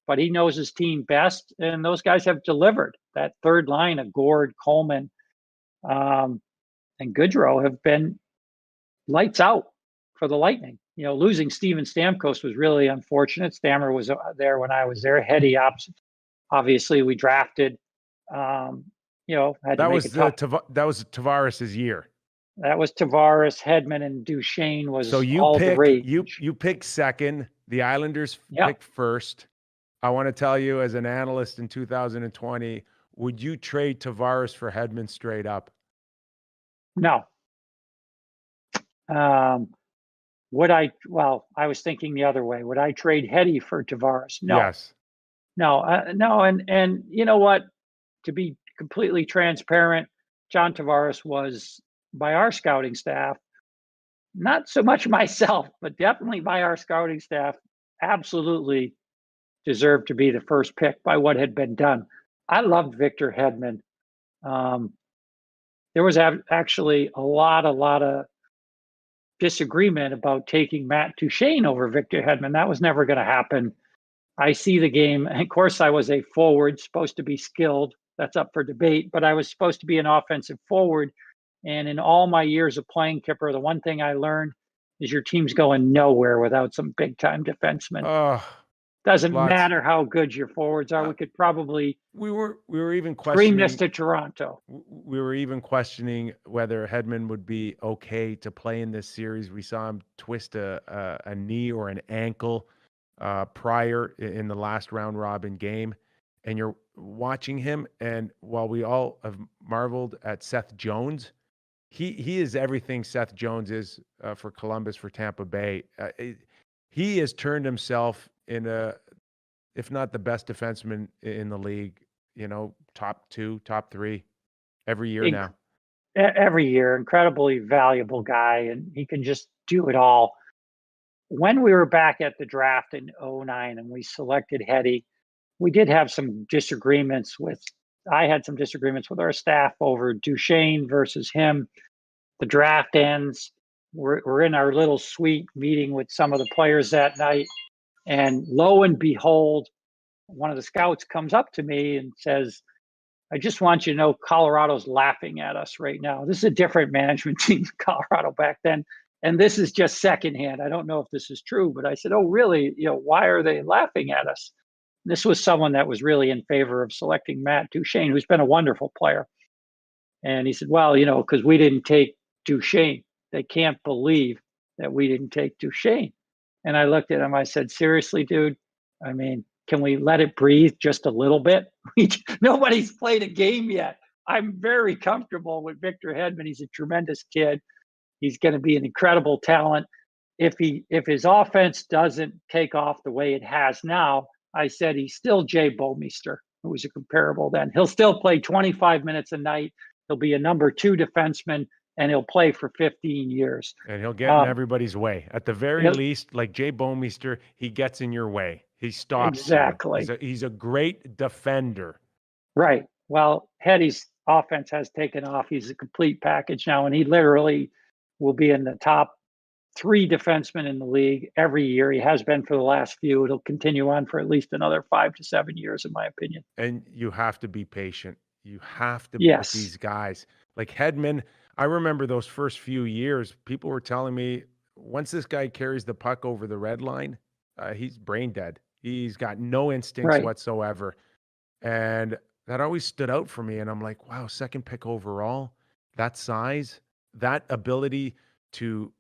But he knows his team best, and those guys have delivered. That third line of Gord, Coleman, and Goodrow have been lights out for the Lightning. Losing Steven Stamkos was really unfortunate. Stammer was there when I was there. Heddy, obviously, we drafted. Had that was Tavares' year. That was Tavares, Hedman, and Duchesne was so you all picked, the rage. You picked second. The Islanders picked first. I want to tell you, as an analyst in 2020, would you trade Tavares for Hedman straight up? No. Would I? Well, I was thinking the other way. Would I trade Heddy for Tavares? No. Yes. No. No. And you know what? To be completely transparent, John Tavares was, by our scouting staff, not so much myself, but definitely by our scouting staff, absolutely deserved to be the first pick by what had been done. I loved Victor Hedman. There was actually a lot of disagreement about taking Matt Duchesne over Victor Hedman. That was never going to happen. I see the game. And of course, I was a forward, supposed to be skilled. That's up for debate. But I was supposed to be an offensive forward. And in all my years of playing, Kyper, the one thing I learned is your team's going nowhere without some big-time defensemen. Doesn't matter how good your forwards are. We could probably we were even questioning this to Toronto. We were even questioning whether Hedman would be okay to play in this series. We saw him twist a knee or an ankle prior in the last round robin game, and you're watching him. And while we all have marveled at Seth Jones, he is everything Seth Jones is for Columbus, for Tampa Bay. He has turned himself in if not the best defenseman in the league, top 2, top 3 every year now. Every year, incredibly valuable guy, and he can just do it all. When we were back at the draft in 2009 and we selected Heddy, we did have some disagreements I had some disagreements with our staff over Duchesne versus him. The draft ends. We're in our little suite meeting with some of the players that night. And lo and behold, one of the scouts comes up to me and says, I just want you to know Colorado's laughing at us right now. This is a different management team in Colorado back then. And this is just secondhand. I don't know if this is true, but I said, oh, really? Why are they laughing at us? And this was someone that was really in favor of selecting Matt Duchesne, who's been a wonderful player. And he said, well, because we didn't take Duchesne. They can't believe that we didn't take Duchesne. And I looked at him, I said, seriously, dude? I mean, can we let it breathe just a little bit? Nobody's played a game yet. I'm very comfortable with Victor Hedman. He's a tremendous kid. He's going to be an incredible talent. If his offense doesn't take off the way it has now, I said he's still Jay Bouwmeester, who was a comparable then. He'll still play 25 minutes a night. He'll be a number 2 defenseman, and he'll play for 15 years. And he'll get in everybody's way. At the very least, like Jay Bouwmeester, he gets in your way. He stops exactly. He's a great defender. Right. Well, Heddy's offense has taken off. He's a complete package now, and he literally will be in the top 3 defensemen in the league every year. He has been for the last few. It'll continue on for at least another 5 to 7 years, in my opinion. And you have to be patient. You have to put these guys. Like Hedman, I remember those first few years, people were telling me once this guy carries the puck over the red line, he's brain dead. He's got no instincts Right. whatsoever. And that always stood out for me. And I'm like, wow, second pick overall, that size, that ability to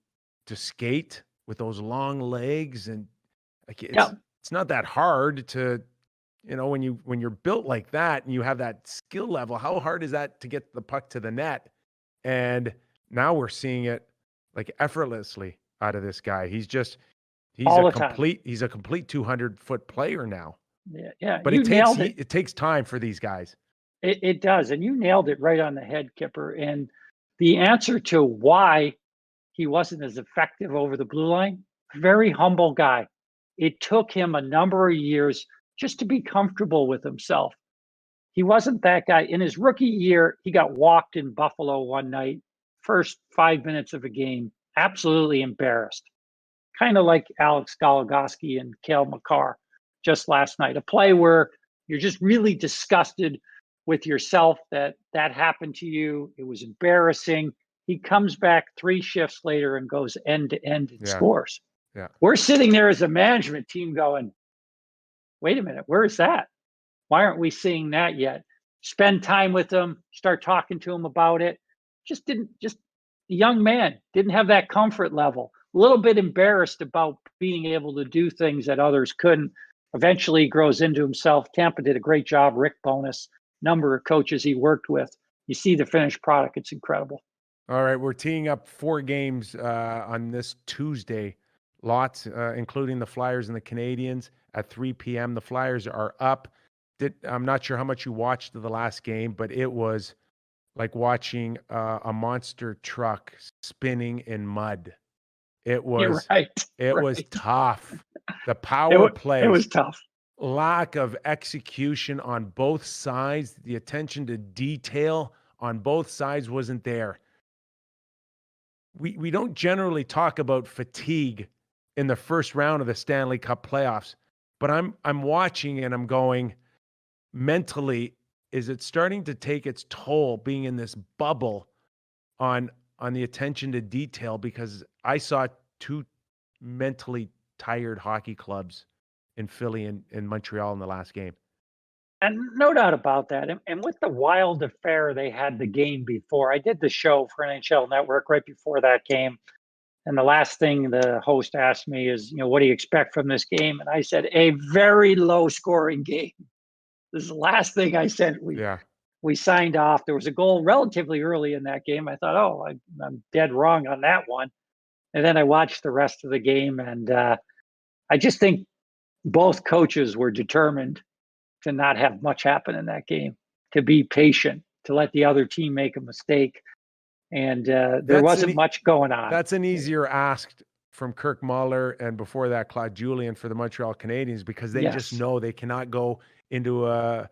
skate with those long legs, and like Yeah. it's not that hard to, when you're built like that and you have that skill level, how hard is that to get the puck to the net? And now we're seeing it like effortlessly out of this guy. He's All the time. he's a complete 200-foot player now. Yeah. Yeah. But You nailed it. it takes time for these guys. It does. And you nailed it right on the head, Kipper. And the answer to why he wasn't as effective over the blue line, very humble guy. It took him a number of years just to be comfortable with himself. He wasn't that guy. In his rookie year, he got walked in Buffalo one night, first 5 minutes of a game, absolutely embarrassed. Kind of like Alex Goligoski and Cale Makar just last night. A play where you're just really disgusted with yourself that happened to you. It was embarrassing. He comes back 3 shifts later and goes end to end and scores. Yeah. We're sitting there as a management team going, wait a minute, where is that? Why aren't we seeing that yet? Spend time with him, start talking to him about it. Just a young man, didn't have that comfort level. A little bit embarrassed about being able to do things that others couldn't. Eventually grows into himself. Tampa did a great job. Rick Bowness, number of coaches he worked with. You see the finished product. It's incredible. All right, we're teeing up 4 games on this Tuesday. Lots, including the Flyers and the Canadiens at 3 p.m. The Flyers are up. I'm not sure how much you watched of the last game, but it was like watching a monster truck spinning in mud. It was was tough. The power play. It was tough. Lack of execution on both sides. The attention to detail on both sides wasn't there. We don't generally talk about fatigue in the first round of the Stanley Cup playoffs, but I'm watching and I'm going, mentally, is it starting to take its toll being in this bubble on the attention to detail? Because I saw 2 mentally tired hockey clubs in Philly and Montreal in the last game. And no doubt about that. And with the wild affair they had the game before, I did the show for NHL Network right before that game. And the last thing the host asked me is, what do you expect from this game? And I said, a very low scoring game. This is the last thing I said. We signed off. There was a goal relatively early in that game. I thought, I'm dead wrong on that one. And then I watched the rest of the game. And I just think both coaches were determined to not have much happen in that game, to be patient, to let the other team make a mistake. And there wasn't much going on. That's an easier ask from Kirk Muller and before that Claude Julien for the Montreal Canadiens, because they just know they cannot go into a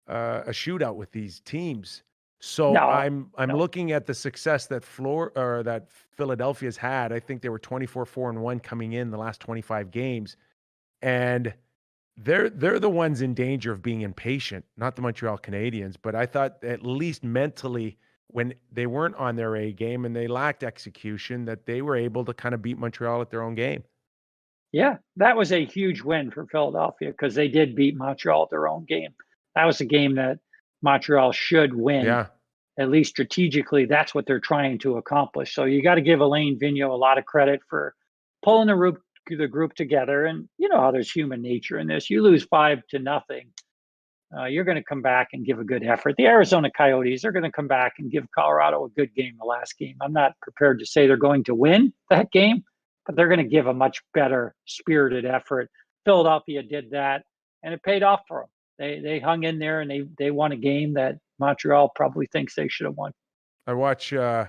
shootout with these teams. So I'm looking at the success that that Philadelphia's had. I think they were 24-4-1 coming in the last 25 games, and they're the ones in danger of being impatient, not the Montreal Canadiens. But I thought at least mentally, when they weren't on their A game and they lacked execution, that they were able to kind of beat Montreal at their own game. Yeah, that was a huge win for Philadelphia because they did beat Montreal at their own game. That was a game that Montreal should win. Yeah. At least strategically, that's what they're trying to accomplish. So you got to give Alain Vigneault a lot of credit for pulling the group together. And you know how there's human nature in this. You lose 5-0. You're going to come back and give a good effort. The Arizona Coyotes are going to come back and give Colorado a good game the last game. I'm not prepared to say they're going to win that game, but they're going to give a much better spirited effort. Philadelphia did that, and it paid off for them. They hung in there, and they won a game that Montreal probably thinks they should have won. I watch the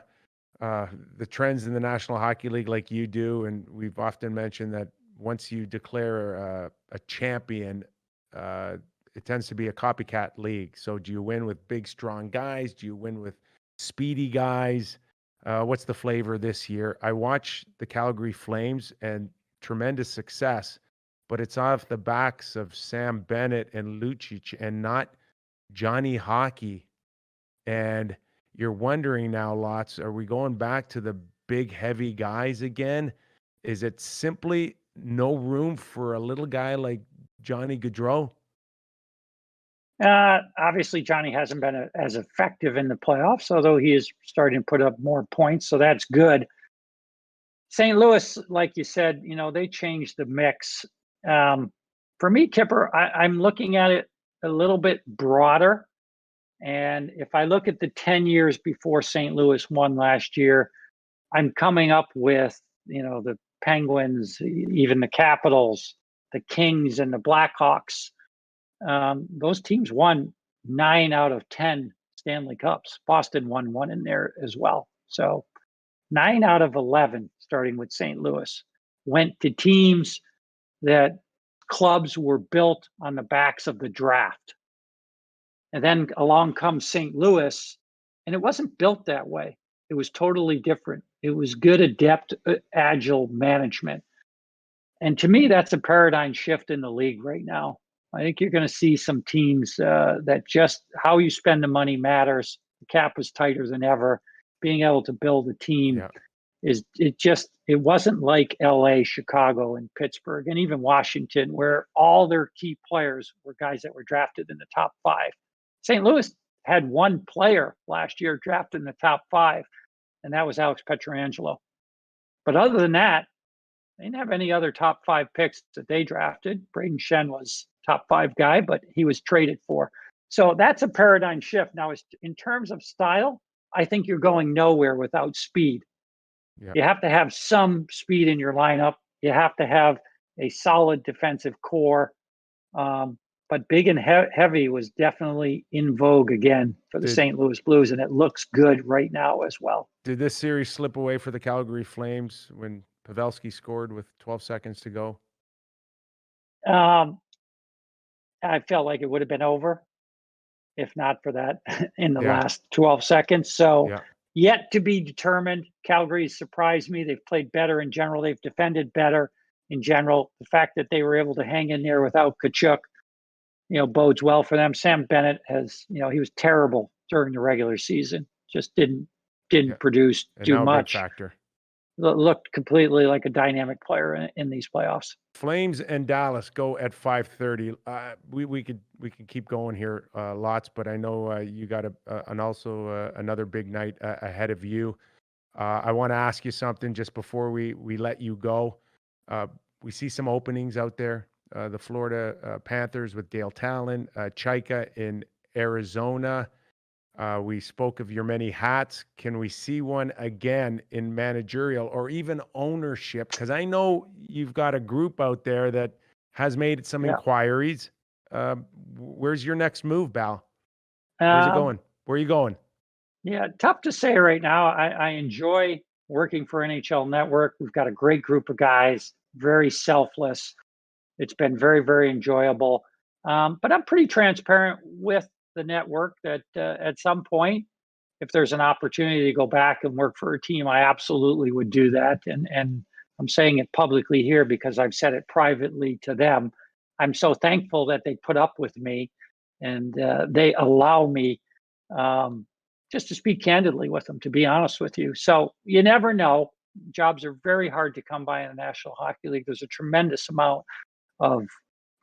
trends in the National Hockey League like you do, and we've often mentioned that once you declare a champion, it tends to be a copycat league. So do you win with big, strong guys? Do you win with speedy guys? What's the flavor this year? I watch the Calgary Flames, and tremendous success, but it's off the backs of Sam Bennett and Lucic and not Johnny Hockey. And you're wondering now, Lots, are we going back to the big, heavy guys again? Is it simply no room for a little guy like Johnny Gaudreau? Obviously, Johnny hasn't been as effective in the playoffs, although he is starting to put up more points, so that's good. St. Louis, like you said, they changed the mix. For me, Kipper, I'm looking at it a little bit broader. And if I look at the 10 years before St. Louis won last year, I'm coming up with, the Penguins, even the Capitals, the Kings, and the Blackhawks. Those teams won 9 out of 10 Stanley Cups. Boston won one in there as well. So 9 out of 11, starting with St. Louis, went to teams that clubs were built on the backs of the draft. And then along comes St. Louis, and it wasn't built that way. It was totally different. It was good, adept, agile management. And to me, that's a paradigm shift in the league right now. I think you're going to see some teams that just how you spend the money matters. The cap is tighter than ever. Being able to build a team it wasn't like LA, Chicago, and Pittsburgh, and even Washington, where all their key players were guys that were drafted in the top 5. St. Louis had one player last year drafted in the top 5, and that was Alex Pietrangelo. But other than that, they didn't have any other top 5 picks that they drafted. Braden Shen was top 5 guy, but he was traded for. So that's a paradigm shift. Now, in terms of style, I think you're going nowhere without speed. Yeah. You have to have some speed in your lineup. You have to have a solid defensive core. But big and heavy was definitely in vogue again for the St. Louis Blues, and it looks good right now as well. Did this series slip away for the Calgary Flames when Pavelski scored with 12 seconds to go? I felt like it would have been over if not for that in the last 12 seconds. So yet to be determined. Calgary surprised me. They've played better in general. They've defended better in general. The fact that they were able to hang in there without Tkachuk, bodes well for them. Sam Bennett he was terrible during the regular season. Just didn't produce too much. Factor. Looked completely like a dynamic player in these playoffs. Flames and Dallas go at 5:30. We could keep going here lots, but I know you got another big night ahead of you. I want to ask you something just before we let you go. We see some openings out there. The Florida Panthers with Dale Talon, Chaika in Arizona. We spoke of your many hats. Can we see one again in managerial or even ownership? Because I know you've got a group out there that has made some inquiries. Where's your next move, Bal? Where's it going? Where are you going? Yeah, tough to say right now. I enjoy working for NHL Network. We've got a great group of guys, very selfless. It's been very, very enjoyable. But I'm pretty transparent with the network that at some point, if there's an opportunity to go back and work for a team, I absolutely would do that. And I'm saying it publicly here because I've said it privately to them. I'm so thankful that they put up with me and they allow me just to speak candidly with them, to be honest with you. So you never know. Jobs are very hard to come by in the National Hockey League. There's a tremendous amount of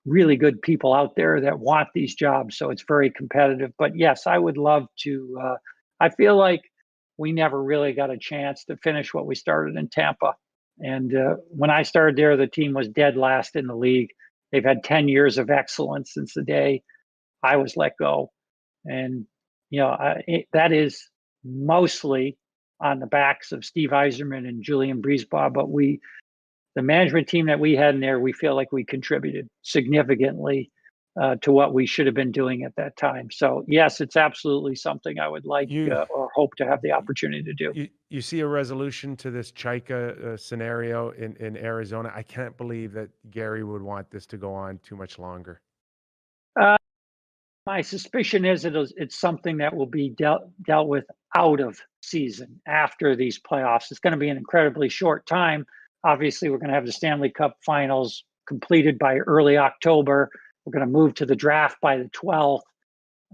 really good people out there that want these jobs. So it's very competitive. But yes, I would love to. I feel like we never really got a chance to finish what we started in Tampa. And when I started there, the team was dead last in the league. They've had 10 years of excellence since the day I was let go. And, that is mostly on the backs of Steve Yzerman and Julian Brisebois. But the management team that we had in there, we feel like we contributed significantly to what we should have been doing at that time. So yes, it's absolutely something I would like or hope to have the opportunity to do. You see a resolution to this Chaika scenario in Arizona. I can't believe that Gary would want this to go on too much longer. My suspicion is it's something that will be dealt with out of season after these playoffs. It's going to be an incredibly short time. Obviously, we're going to have the Stanley Cup finals completed by early October. We're going to move to the draft by the 12th.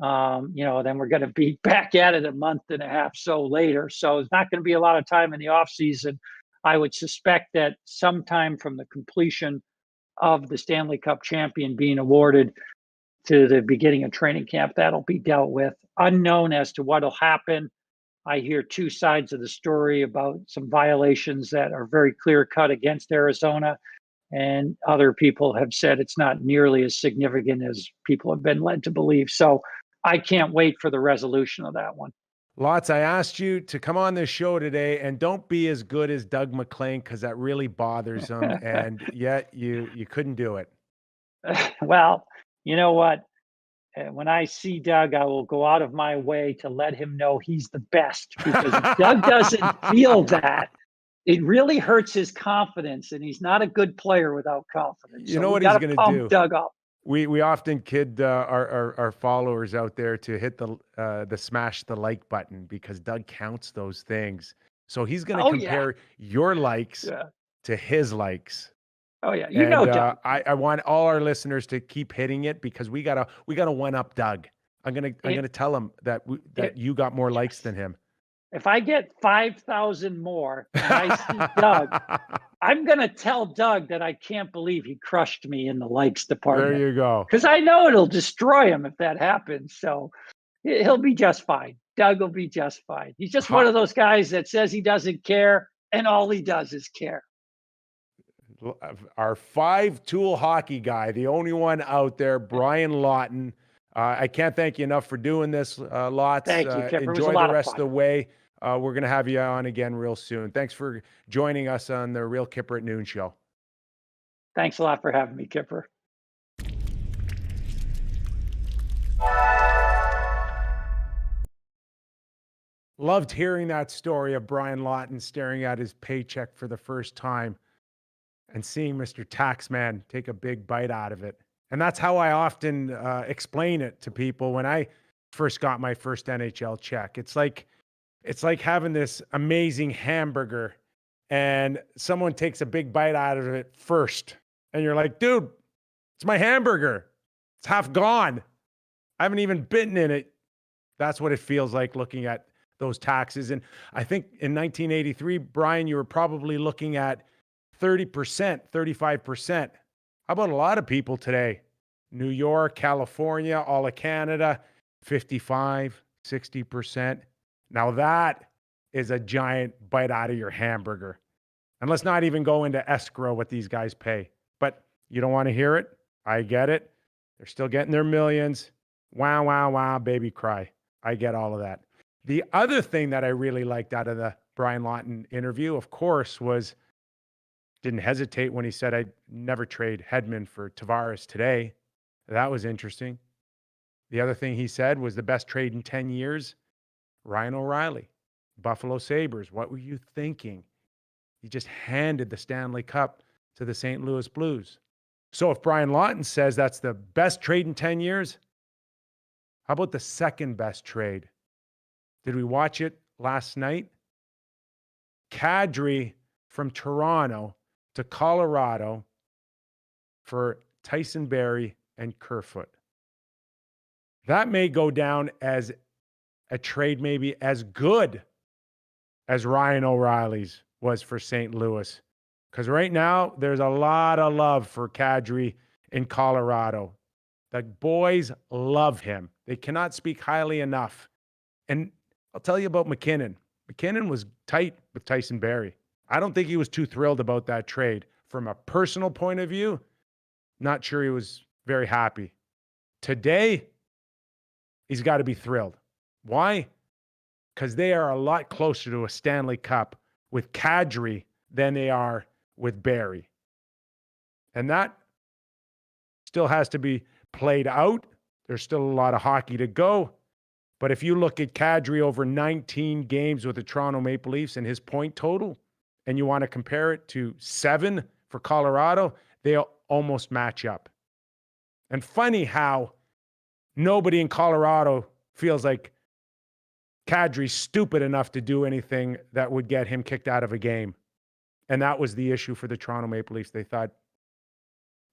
Then we're going to be back at it a month and a half so later. So it's not going to be a lot of time in the off season. I would suspect that sometime from the completion of the Stanley Cup champion being awarded to the beginning of training camp, that'll be dealt with. Unknown as to what'll happen. I hear two sides of the story about some violations that are very clear cut against Arizona. And other people have said it's not nearly as significant as people have been led to believe. So I can't wait for the resolution of that one. Lots, I asked you to come on this show today, and don't be as good as Doug McClain, because that really bothers him. And yet you couldn't do it. Well, you know what? When I see Doug, I will go out of my way to let him know he's the best, because if Doug doesn't feel that, it really hurts his confidence, and he's not a good player without confidence. You So know we what he's got to going to pump do? Doug up. We often kid our followers out there to hit the smash the like button, because Doug counts those things. So he's going to Oh yeah, compare your likes yeah. to his likes. Oh yeah. You know And Doug. I want all our listeners to keep hitting it, because we gotta one up Doug. I'm gonna tell him that you got more likes than him. If I get 5,000 more and I see Doug, I'm going to tell Doug that I can't believe he crushed me in the likes There department, you go. because I know it'll destroy him if that happens. So he'll be just fine. Doug will be just fine. He's just one of those guys that says he doesn't care, and all he does is care. Our 5-tool hockey guy, the only one out there, Brian Lawton. I can't thank you enough for doing this, Lots. Thank you, Kipper. It was a Enjoy lot the of rest fun. of the way. We're going to have you on again real soon. Thanks for joining us on the Real Kyper at Noon show. Thanks a lot for having me, Kipper. Loved hearing that story of Brian Lawton staring at his paycheck for the first time and seeing Mr. Taxman take a big bite out of it. And that's how I often explain it to people when I first got my first NHL check. It's like having this amazing hamburger and someone takes a big bite out of it first. And you're like, dude, it's my hamburger. It's half gone. I haven't even bitten in it. That's what it feels like looking at those taxes. And I think in 1983, Brian, you were probably looking at 30%, 35%. How about a lot of people today? New York, California, all of Canada, 55, 60%. Now that is a giant bite out of your hamburger. And let's not even go into escrow what these guys pay. But you don't want to hear it. I get it. They're still getting their millions. Wow, wow, wow, baby cry. I get all of that. The other thing that I really liked out of the Brian Lawton interview, of course, was didn't hesitate when he said, I'd never trade Hedman for Tavares today. That was interesting. The other thing he said was the best trade in 10 years, Ryan O'Reilly, Buffalo Sabres. What were you thinking? He just handed the Stanley Cup to the St. Louis Blues. So if Brian Lawton says that's the best trade in 10 years, how about the second best trade? Did we watch it last night? Kadri from Toronto to Colorado for Tyson Barrie and Kerfoot. That may go down as a trade maybe as good as Ryan O'Reilly's was for St. Louis. Because right now, there's a lot of love for Kadri in Colorado. The boys love him. They cannot speak highly enough. And I'll tell you about McKinnon. McKinnon was tight with Tyson Barrie. I don't think he was too thrilled about that trade. From a personal point of view, not sure he was very happy. Today, he's got to be thrilled. Why? Because they are a lot closer to a Stanley Cup with Kadri than they are with Barrie. And that still has to be played out. There's still a lot of hockey to go. But if you look at Kadri over 19 games with the Toronto Maple Leafs and his point total, and you want to compare it to 7 for Colorado, they almost match up. And funny how nobody in Colorado feels like Kadri's stupid enough to do anything that would get him kicked out of a game. And that was the issue for the Toronto Maple Leafs. They thought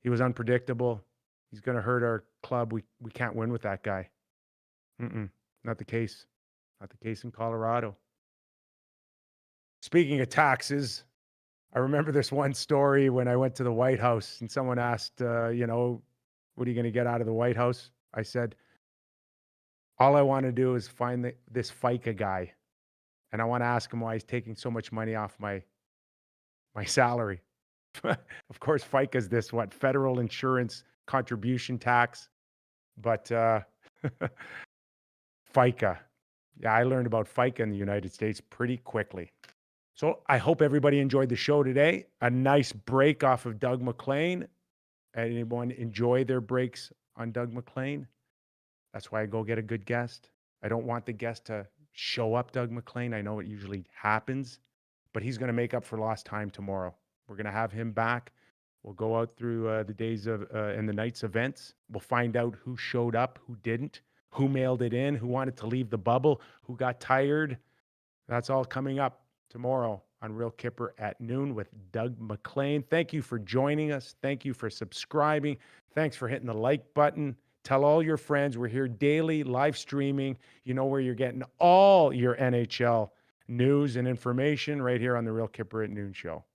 he was unpredictable. He's going to hurt our club. We can't win with that guy. Not the case. Not the case in Colorado. Speaking of taxes, I remember this one story when I went to the White House and someone asked, you know, what are you going to get out of the White House? I said, all I want to do is find this FICA guy. And I want to ask him why he's taking so much money off my salary. Of course, FICA is this, federal insurance contribution tax. But FICA. Yeah, I learned about FICA in the United States pretty quickly. So I hope everybody enjoyed the show today. A nice break off of Doug MacLean. Anyone enjoy their breaks on Doug MacLean? That's why I go get a good guest. I don't want the guest to show up, Doug MacLean. I know it usually happens, but he's going to make up for lost time tomorrow. We're going to have him back. We'll go out through the days of and the night's events. We'll find out who showed up, who didn't, who mailed it in, who wanted to leave the bubble, who got tired. That's all coming up tomorrow on Real Kyper at noon with Doug MacLean. Thank you for joining us. Thank you for subscribing. Thanks for hitting the like button. Tell all your friends we're here daily, live streaming. You know where you're getting all your NHL news and information right here on the Real Kyper at Noon show.